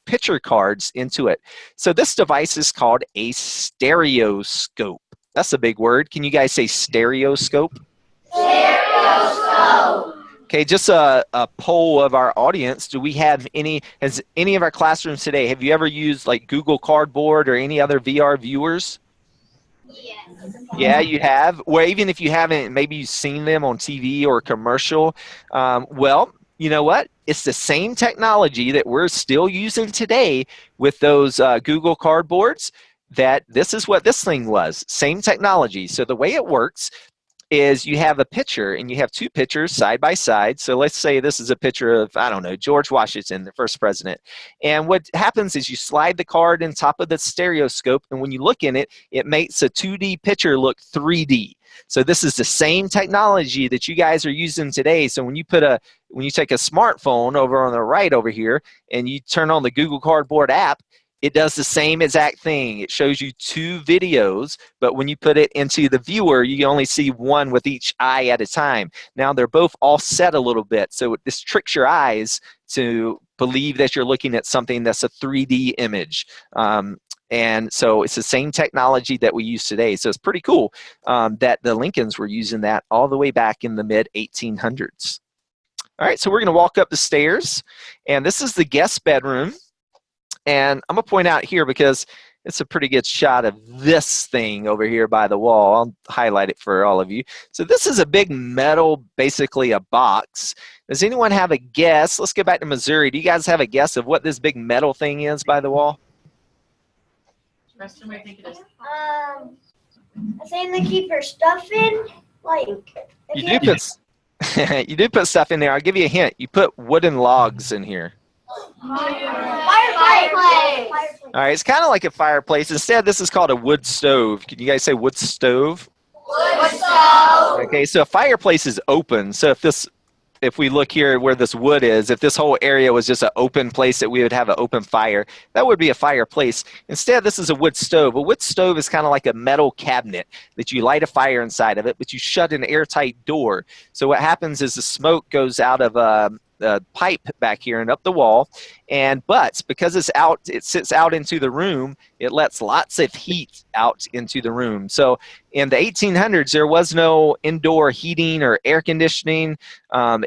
A: picture cards into it. So this device is called a stereoscope. That's a big word. Can you guys say stereoscope? Stereoscope. Okay, just a poll of our audience. Do we have has any of our classrooms today, have you ever used like Google Cardboard or any other VR viewers?
C: Yes.
A: Yeah, you have. Well, even if you haven't, maybe you've seen them on TV or commercial. Well, you know what? It's the same technology that we're still using today with those Google Cardboards. That this is what this thing was. Same technology. So the way it works is you have a picture and you have 2 pictures side by side. So let's say this is a picture of, I don't know, George Washington, the first president. And what happens is you slide the card on top of the stereoscope, and when you look in it, it makes a 2D picture look 3D. So this is the same technology that you guys are using today. So when you take a smartphone over on the right over here and you turn on the Google Cardboard app, it does the same exact thing. It shows you 2 videos, but when you put it into the viewer, you only see one with each eye at a time. Now they're both offset a little bit, so this tricks your eyes to believe that you're looking at something that's a 3D image. And so it's the same technology that we use today. So it's pretty cool that the Lincolns were using that all the way back in the mid 1800s. All right, so we're going to walk up the stairs, and this is the guest bedroom. And I'm going to point out here because it's a pretty good shot of this thing over here by the wall. I'll highlight it for all of you. So this is a big metal, basically a box. Does anyone have a guess? Let's go back to Missouri. Do you guys have a guess of what this big metal thing is by the wall?
F: Preston, what do you think it is?
C: I think they keep her stuff in. Like
A: You do put you do put stuff in there. I'll give you a hint. You put wooden logs in here.
C: fireplace.
A: All right, it's kind of like a fireplace. Instead, this is called a wood stove. Can you guys say wood stove?
C: Wood stove.
A: Okay, so a fireplace is open. So if we look here where this wood is, if this whole area was just an open place that we would have an open fire, that would be a fireplace. Instead, this is a wood stove. A wood stove is kind of like a metal cabinet that you light a fire inside of it, but you shut an airtight door. So what happens is the smoke goes out of a pipe back here and up the wall, but because it sits out into the room, it lets lots of heat out into the room. So in the 1800s, there was no indoor heating or air conditioning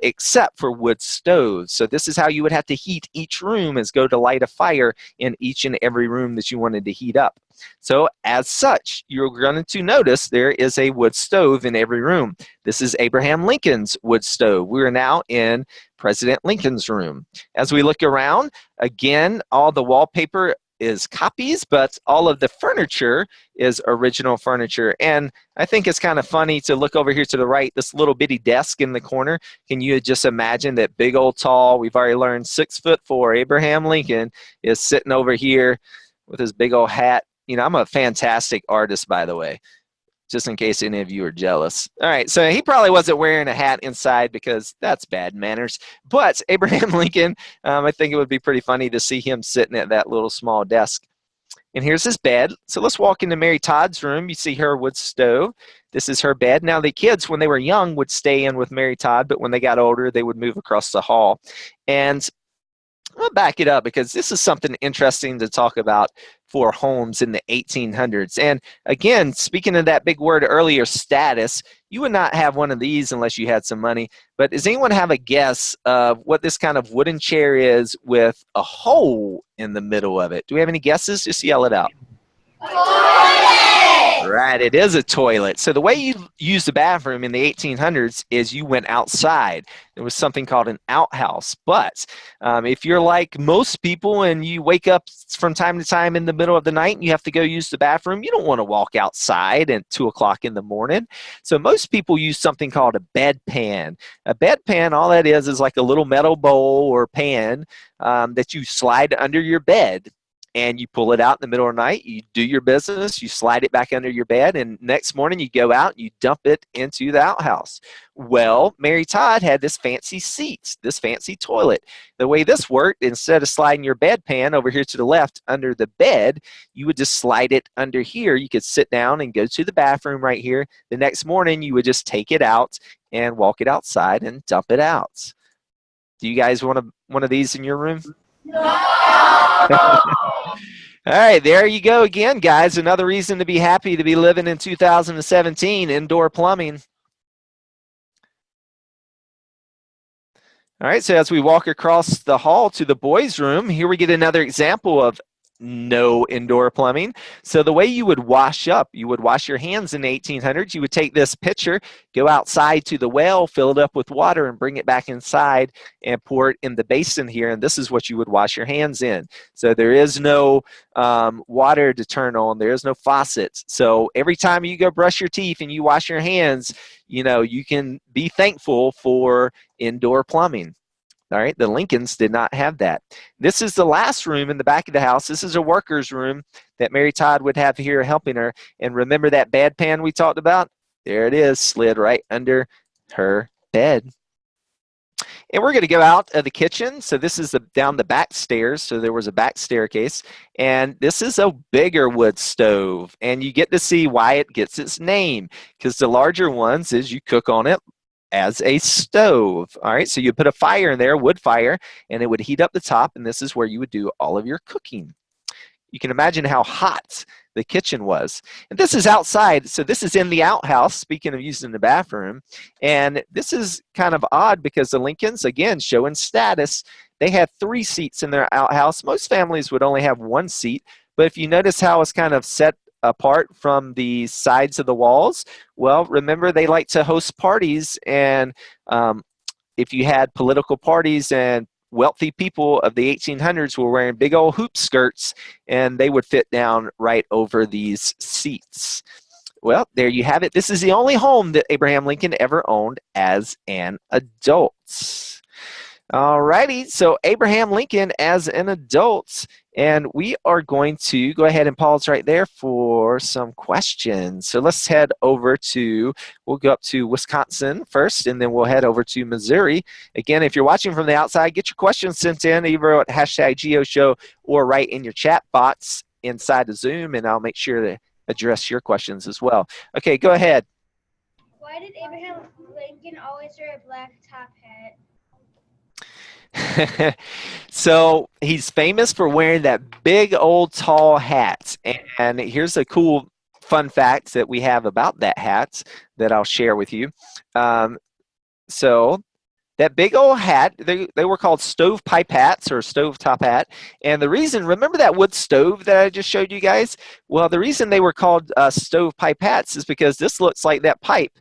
A: except for wood stoves. So this is how you would have to heat each room, is go to light a fire in each and every room that you wanted to heat up. So as such, you're going to notice there is a wood stove in every room. This is Abraham Lincoln's wood stove. We are now in President Lincoln's room. As we look around, again, all the wallpaper is copies, but all of the furniture is original furniture. And I think it's kind of funny to look over here to the right, this little bitty desk in the corner. Can you just imagine that big old tall, we've already learned 6'4" Abraham Lincoln is sitting over here with his big old hat. You know, I'm a fantastic artist, by the way, just in case any of you are jealous. All right, so he probably wasn't wearing a hat inside because that's bad manners. But Abraham Lincoln, I think it would be pretty funny to see him sitting at that little small desk. And here's his bed. So let's walk into Mary Todd's room. You see her wood stove. This is her bed. Now, the kids, when they were young, would stay in with Mary Todd, but when they got older, they would move across the hall. And I'll back it up because this is something interesting to talk about for homes in the 1800s. And again, speaking of that big word earlier, status, you would not have one of these unless you had some money. But does anyone have a guess of what this kind of wooden chair is with a hole in the middle of it? Do we have any guesses? Just yell it out. Right, it is a toilet. So the way you used the bathroom in the 1800s is you went outside. There was something called an outhouse. But if you're like most people and you wake up from time to time in the middle of the night and you have to go use the bathroom, you don't want to walk outside at 2 o'clock in the morning. So most people use something called a bedpan. A bedpan, all that is like a little metal bowl or pan that you slide under your bed. And you pull it out in the middle of the night, you do your business, you slide it back under your bed, and next morning you go out and you dump it into the outhouse. Well, Mary Todd had this fancy seat, this fancy toilet. The way this worked, instead of sliding your bedpan over here to the left under the bed, you would just slide it under here. You could sit down and go to the bathroom right here. The next morning you would just take it out and walk it outside and dump it out. Do you guys want one of these in your room? All right, there you go again, guys. Another reason to be happy to be living in 2017, indoor plumbing. All right, so as we walk across the hall to the boys' room, here we get another example of no indoor plumbing. So the way you would wash up, you would wash your hands in the 1800s. You would take this pitcher, go outside to the well, fill it up with water, and bring it back inside and pour it in the basin here. And this is what you would wash your hands in. So there is no water to turn on. There is no faucets. So every time you go brush your teeth and you wash your hands, you know, you can be thankful for indoor plumbing. All right, the Lincolns did not have that. This is the last room in the back of the house. This is a worker's room that Mary Todd would have here helping her. And remember that bedpan we talked about? There it is, slid right under her bed. And we're going to go out of the kitchen. So this is down the back stairs. So there was a back staircase. And this is a bigger wood stove. And you get to see why it gets its name. Because the larger ones is you cook on it as a stove. All right, so you put a fire in there, wood fire, and it would heat up the top, and this is where you would do all of your cooking. You can imagine how hot the kitchen was. And this is outside, so this is in the outhouse, speaking of using the bathroom. And this is kind of odd because the Lincolns, again, showing status, they had 3 seats in their outhouse. Most families would only have 1 seat, but if you notice how it's kind of set apart from the sides of the walls, well, remember they like to host parties, and if you had political parties and wealthy people of the 1800s were wearing big old hoop skirts, and they would fit down right over these seats. Well, there you have it. This is the only home that Abraham Lincoln ever owned as an adult. All righty, so Abraham Lincoln as an adult, and we are going to go ahead and pause right there for some questions. So let's head over we'll go up to Wisconsin first, and then we'll head over to Missouri. Again, if you're watching from the outside, get your questions sent in either at #GeoShow or right in your chat box inside the Zoom, and I'll make sure to address your questions as well. Okay, go ahead.
E: Why did Abraham Lincoln always wear a black top hat?
A: So he's famous for wearing that big old tall hat. And here's a cool fun fact that we have about that hat that I'll share with you. So that big old hat, they were called stovepipe hats or stovetop hat. And the reason, remember that wood stove that I just showed you guys? Well, the reason they were called stovepipe hats is because this looks like that pipe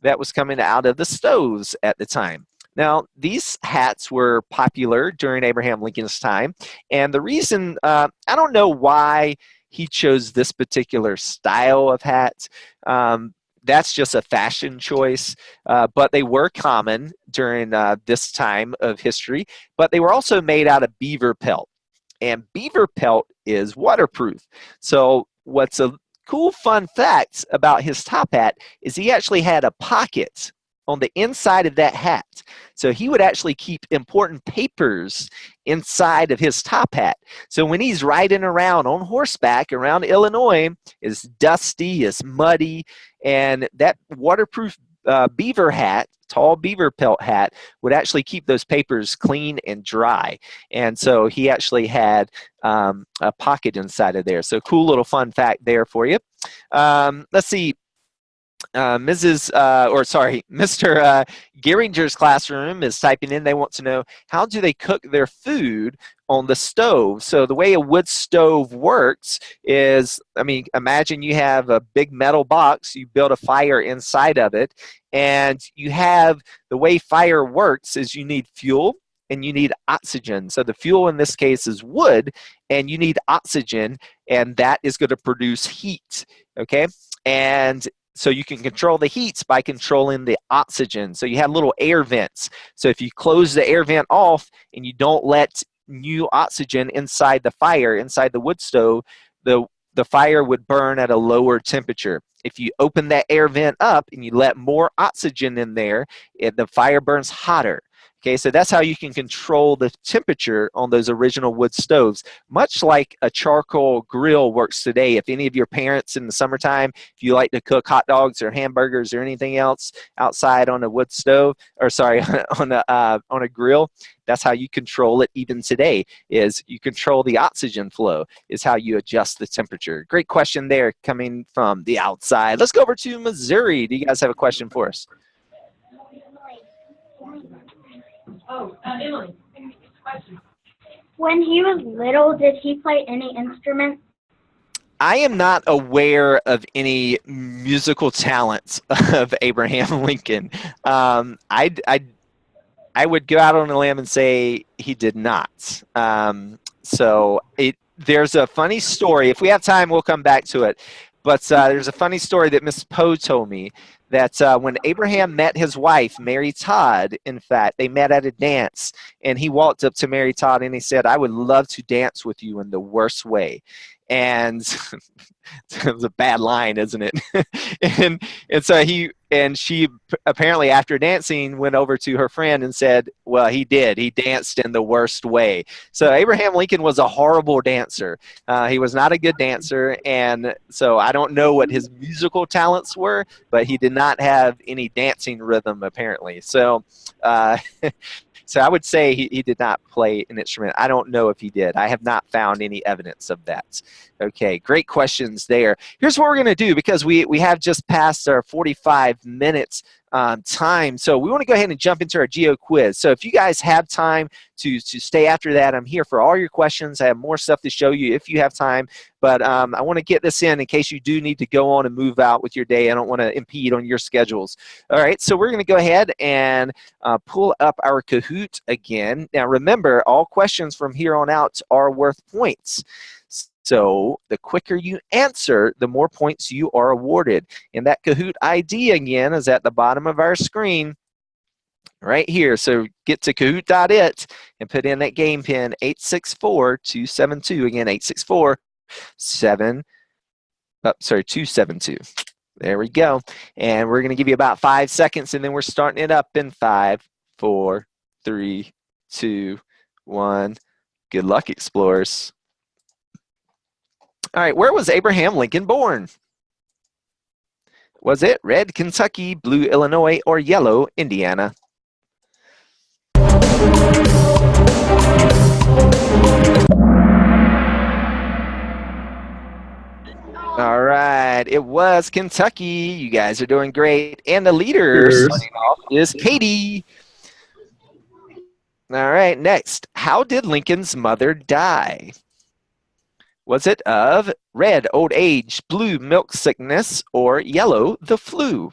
A: that was coming out of the stoves at the time. Now, these hats were popular during Abraham Lincoln's time. And the reason, I don't know why he chose this particular style of hat. That's just a fashion choice, but they were common during this time of history. But they were also made out of beaver pelt, and beaver pelt is waterproof. So what's a cool fun fact about his top hat is he actually had a pocket on the inside of that hat. So he would actually keep important papers inside of his top hat. So when he's riding around on horseback around Illinois, it's dusty, it's muddy, and that waterproof beaver hat, tall beaver pelt hat, would actually keep those papers clean and dry. And so he actually had a pocket inside of there. So cool little fun fact there for you. Let's see. Mr. Geringer's classroom is typing in. They want to know, how do they cook their food on the stove? So the way a wood stove works is, I mean, imagine you have a big metal box, you build a fire inside of it, and you have, the way fire works is you need fuel and you need oxygen. So the fuel in this case is wood, and you need oxygen, and that is going to produce heat, okay? And so you can control the heats by controlling the oxygen. So you have little air vents. So if you close the air vent off and you don't let new oxygen inside the fire, inside the wood stove, the fire would burn at a lower temperature. If you open that air vent up and you let more oxygen in there, the fire burns hotter. Okay, so that's how you can control the temperature on those original wood stoves, much like a charcoal grill works today. If any of your parents in the summertime, if you like to cook hot dogs or hamburgers or anything else outside on a wood stove, or sorry, on a grill, that's how you control it even today, is you control the oxygen flow, is how you adjust the temperature. Great question there coming from the outside. Let's go over to Missouri. Do you guys have a question for us?
F: Emily.
C: When he was little, did he play any instrument?
A: I am not aware of any musical talents of Abraham Lincoln. I would go out on a limb and say he did not. There's a funny story. If we have time, we'll come back to it. But there's a funny story that Miss Poe told me that when Abraham met his wife, Mary Todd, in fact, they met at a dance, and he walked up to Mary Todd and he said, "I would love to dance with you in the worst way." And it's a bad line, isn't it? and she apparently, after dancing, went over to her friend and said, well, he did. He danced in the worst way. So Abraham Lincoln was a horrible dancer. He was not a good dancer, and so I don't know what his musical talents were, but he did not have any dancing rhythm, apparently. So so I would say he did not play an instrument. I don't know if he did. I have not found any evidence of that. Okay, great questions there. Here's what we're going to do, because we have just passed our 45 minutes time. So we want to go ahead and jump into our Geo quiz. So if you guys have time to stay after that, I'm here for all your questions. I have more stuff to show you if you have time. But I want to get this in case you do need to go on and move out with your day. I don't want to impede on your schedules. All right, so we're going to go ahead and pull up our Kahoot again. Now remember, all questions from here on out are worth points. So the quicker you answer, the more points you are awarded. And that Kahoot ID again is at the bottom of our screen right here. So get to kahoot.it and put in that game pin 864-272. Again, 272. There we go. And we're going to give you about 5 seconds, and then we're starting it up in 5, 4, 3, 2, 1. Good luck, explorers. All right, where was Abraham Lincoln born? Was it red Kentucky, blue Illinois, or yellow Indiana? All right, it was Kentucky. You guys are doing great. And the leader starting off is Katie. All right, next. How did Lincoln's mother die? Was it of red, old age, blue, milk sickness, or yellow, the flu?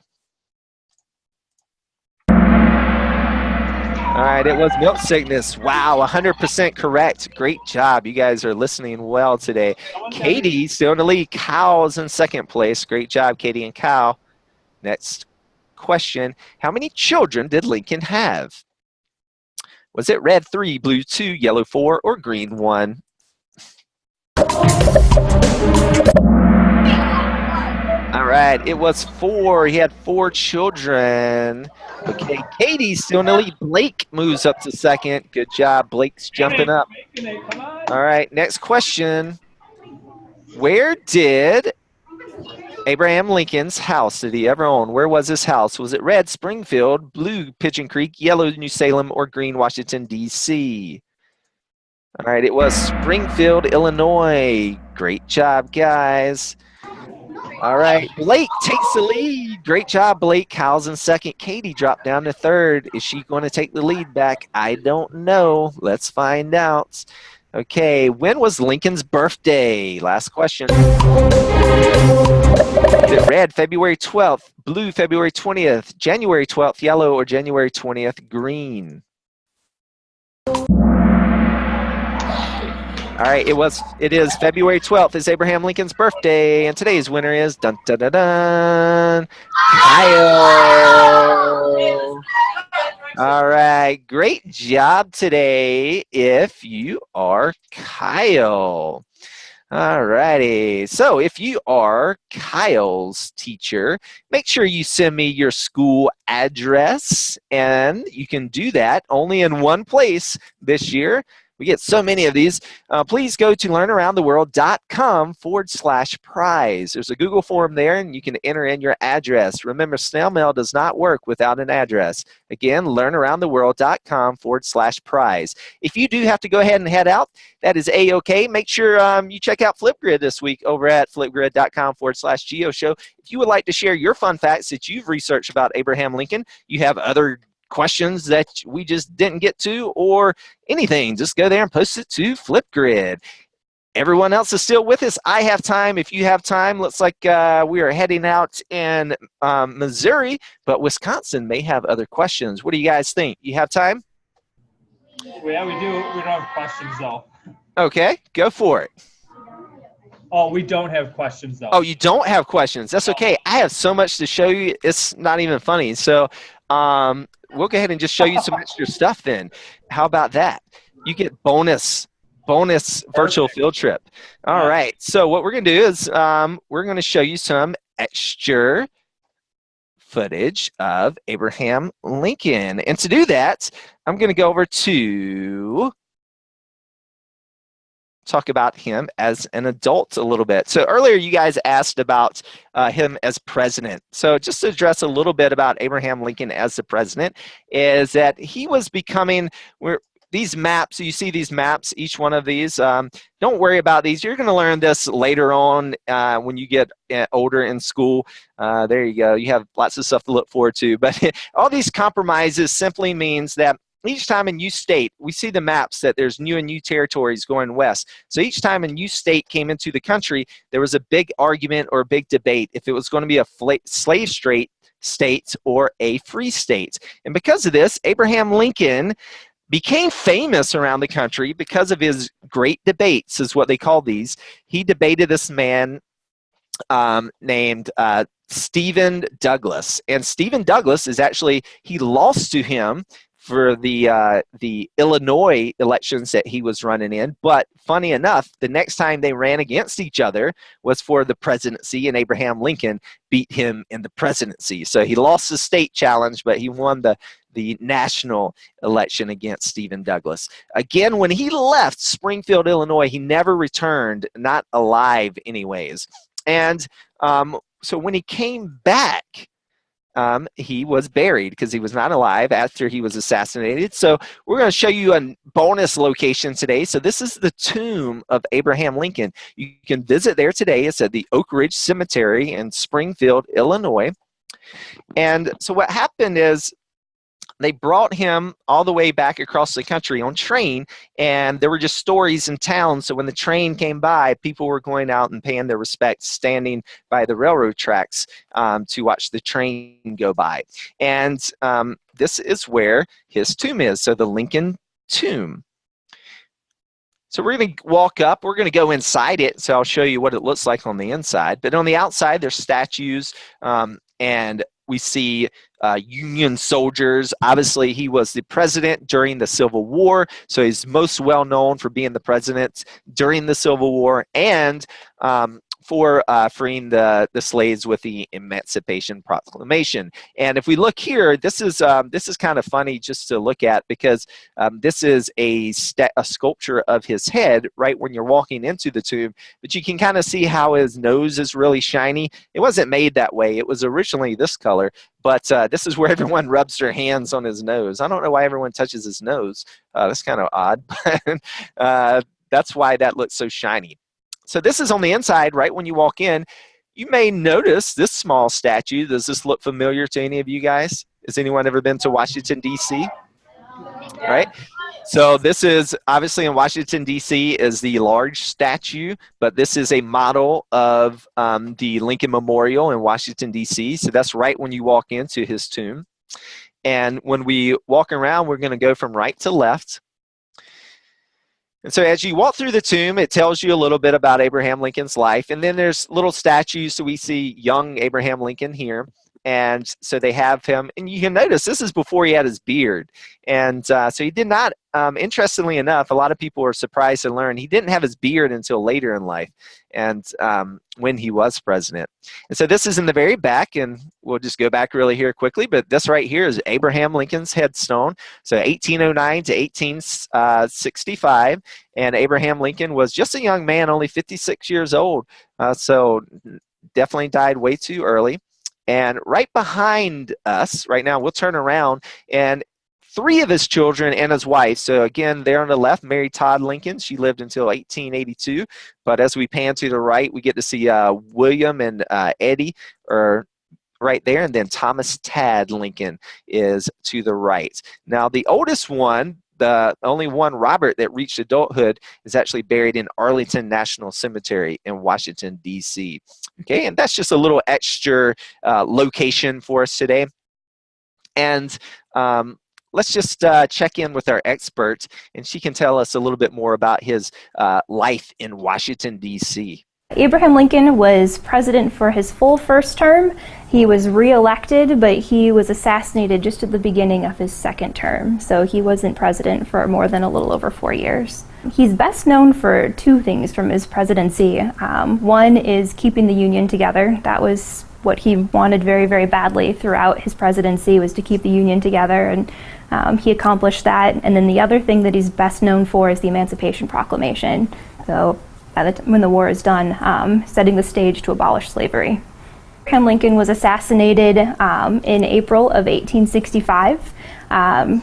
A: All right, it was milk sickness. Wow, 100% correct. Great job. You guys are listening well today. Katie still in the lead. Kyle's in second place. Great job, Katie and Kyle. Next question. How many children did Lincoln have? Was it red 3, blue 2, yellow 4, or green 1? All right, it was 4. He had 4 children. Okay, Katie's still in the lead. Blake moves up to second. Good job. Blake's jumping up. All right, next question. Where did Abraham Lincoln's house did he ever own? Where was his house? Was it red, Springfield, blue, Pigeon Creek, yellow, New Salem, or green, Washington, D.C.? All right, it was Springfield, Illinois. Great job, guys. All right, Blake takes the lead. Great job, Blake. Kyle's in second. Katie dropped down to third. Is she going to take the lead back? I don't know. Let's find out. Okay, when was Lincoln's birthday? Last question. Is it red, February 12th, blue, February 20th, January 12th, yellow, or January 20th, green? All right, it is February 12th. It's Abraham Lincoln's birthday, and today's winner is dun dun dun dun, Kyle. All right, great job today if you are Kyle. All righty, so if you are Kyle's teacher, make sure you send me your school address, and you can do that only in one place this year. We get so many of these. Please go to learnaroundtheworld.com/prize. There's a Google form there, and you can enter in your address. Remember, snail mail does not work without an address. Again, learnaroundtheworld.com/prize. If you do have to go ahead and head out, that is A-OK. Make sure you check out Flipgrid this week over at flipgrid.com/GeoShow. If you would like to share your fun facts that you've researched about Abraham Lincoln, you have other questions that we just didn't get to, or anything, just go there and post it to Flipgrid. Everyone else is still with us. I have time. If you have time, looks like we are heading out in Missouri, but Wisconsin may have other questions. What do you guys think? You have time?
D: Yeah, we do. We don't have questions, though.
A: Okay, go for it.
D: Oh, we don't have questions, though.
A: Oh, you don't have questions. That's okay. I have so much to show you. It's not even funny. So we'll go ahead and just show you some extra stuff then. How about that? You get bonus virtual field trip. All right. So what we're going to do is we're going to show you some extra footage of Abraham Lincoln. And to do that, I'm going to go over to talk about him as an adult a little bit. So earlier you guys asked about him as president. So just to address a little bit about Abraham Lincoln as the president is that he was becoming, these maps, you see these maps, each one of these, don't worry about these. You're going to learn this later on when you get older in school. There you go. You have lots of stuff to look forward to. But all these compromises simply means that each time a new state, we see the maps that there's new and new territories going west. So each time a new state came into the country, there was a big argument or a big debate if it was going to be a slave state or a free state. And because of this, Abraham Lincoln became famous around the country because of his great debates, is what they call these. He debated this man named Stephen Douglas. And Stephen Douglas is actually, he lost to him for the Illinois elections that he was running in. But funny enough, the next time they ran against each other was for the presidency, and Abraham Lincoln beat him in the presidency. So he lost the state challenge, but he won the national election against Stephen Douglas. Again, when he left Springfield, Illinois, he never returned, not alive anyways. And so when he came back, he was buried because he was not alive after he was assassinated. So we're going to show you a bonus location today. So this is the tomb of Abraham Lincoln. You can visit there today. It's at the Oak Ridge Cemetery in Springfield, Illinois. And so what happened is they brought him all the way back across the country on train, and there were just stories in town. So when the train came by, people were going out and paying their respects, standing by the railroad tracks to watch the train go by. And this is where his tomb is, so the Lincoln Tomb. So we're going to walk up. We're going to go inside it, so I'll show you what it looks like on the inside. But on the outside, there's statues, and we see Union soldiers. Obviously, he was the president during the Civil War, so he's most well known for being the president during the Civil War and for freeing the slaves with the Emancipation Proclamation. And if we look here, this is kind of funny just to look at, because this is a sculpture of his head right when you're walking into the tomb, but you can kind of see how his nose is really shiny. It wasn't made that way. It was originally this color, but this is where everyone rubs their hands on his nose. I don't know why everyone touches his nose. That's kind of odd, but that's why that looks so shiny. So this is on the inside, right when you walk in. You may notice this small statue. Does this look familiar to any of you guys? Has anyone ever been to Washington, D.C.? Right? So this is, obviously in Washington, D.C. is the large statue, but this is a model of the Lincoln Memorial in Washington, D.C. So that's right when you walk into his tomb. And when we walk around, we're going to go from right to left. And so as you walk through the tomb, it tells you a little bit about Abraham Lincoln's life. And then there's little statues. So we see young Abraham Lincoln here. And so they have him. And you can notice this is before he had his beard. And so he did not, interestingly enough, a lot of people were surprised to learn he didn't have his beard until later in life, and when he was president. And so this is in the very back, and we'll just go back really here quickly, but this right here is Abraham Lincoln's headstone. So 1809 to 1865, and Abraham Lincoln was just a young man, only 56 years old, so definitely died way too early. And right behind us, right now, we'll turn around, and 3 of his children and his wife. So again, there on the left, Mary Todd Lincoln. She lived until 1882. But as we pan to the right, we get to see William and Eddie are right there. And then Thomas Tad Lincoln is to the right. Now, the oldest one, the only one, Robert, that reached adulthood, is actually buried in Arlington National Cemetery in Washington, D.C. Okay, and that's just a little extra location for us today. And let's just check in with our expert, and she can tell us a little bit more about his life in Washington, D.C.
B: Abraham Lincoln was president for his full first term. He was re-elected, but he was assassinated just at the beginning of his second term, so he wasn't president for more than a little over 4 years. He's best known for 2 things from his presidency. One is keeping the Union together. That was what he wanted very, very badly throughout his presidency, was to keep the Union together, and he accomplished that. And then the other thing that he's best known for is the Emancipation Proclamation. So when the war is done, setting the stage to abolish slavery. Abraham Lincoln was assassinated in April of 1865.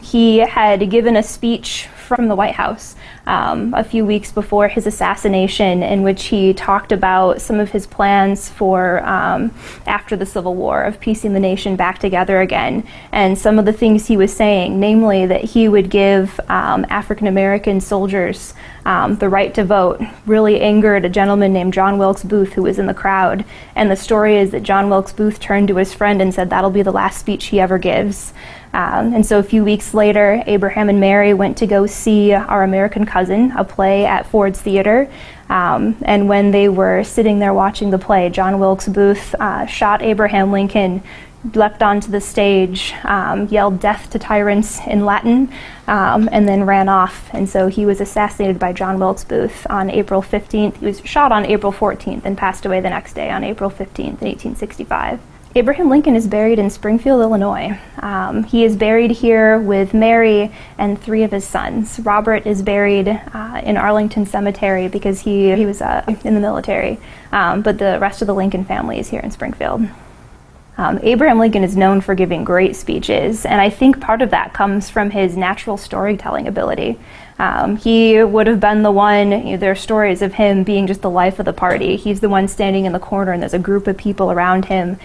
B: He had given a speech from the White House a few weeks before his assassination, in which he talked about some of his plans for after the Civil War, of piecing the nation back together again. And some of the things he was saying, namely that he would give African American soldiers the right to vote, really angered a gentleman named John Wilkes Booth, who was in the crowd. And the story is that John Wilkes Booth turned to his friend and said that'll be the last speech he ever gives. And so a few weeks later, Abraham and Mary went to go see Our American Cousin, a play at Ford's Theater. And when they were sitting there watching the play, John Wilkes Booth shot Abraham Lincoln, leapt onto the stage, yelled "Death to tyrants" in Latin, and then ran off. And so he was assassinated by John Wilkes Booth on April 15th. He was shot on April 14th and passed away the next day on April 15th in 1865. Abraham Lincoln is buried in Springfield, Illinois. He is buried here with Mary and 3 of his sons. Robert is buried in Arlington Cemetery because he was in the military, but the rest of the Lincoln family is here in Springfield. Abraham Lincoln is known for giving great speeches, and I think part of that comes from his natural storytelling ability. He would have been the one, there are stories of him being just the life of the party. He's the one standing in the corner and there's a group of people around him.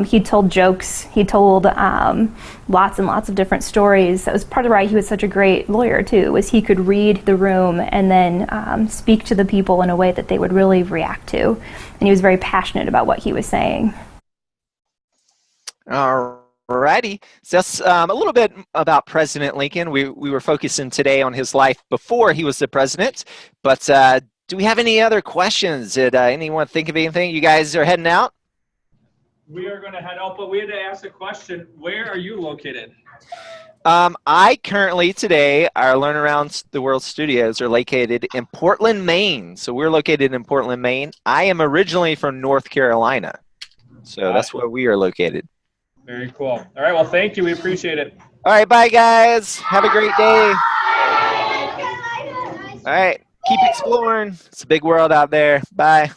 B: He told jokes, he told lots and lots of different stories. That was part of why he was such a great lawyer too, was he could read the room and then speak to the people in a way that they would really react to. And he was very passionate about what he was saying.
A: Alrighty, so that's a little bit about President Lincoln. We were focusing today on his life before he was the president, but do we have any other questions? Did anyone think of anything? You guys are heading out?
D: We are going to head out, but we had to ask a question. Where are you located?
A: I currently today, our Learn Around the World studios are located in Portland, Maine. So we're located in Portland, Maine. I am originally from North Carolina, so that's where we are located.
D: Very cool. All right, well, thank you. We appreciate it.
A: All right, bye, guys. Have a great day. All right, keep exploring. It's a big world out there. Bye.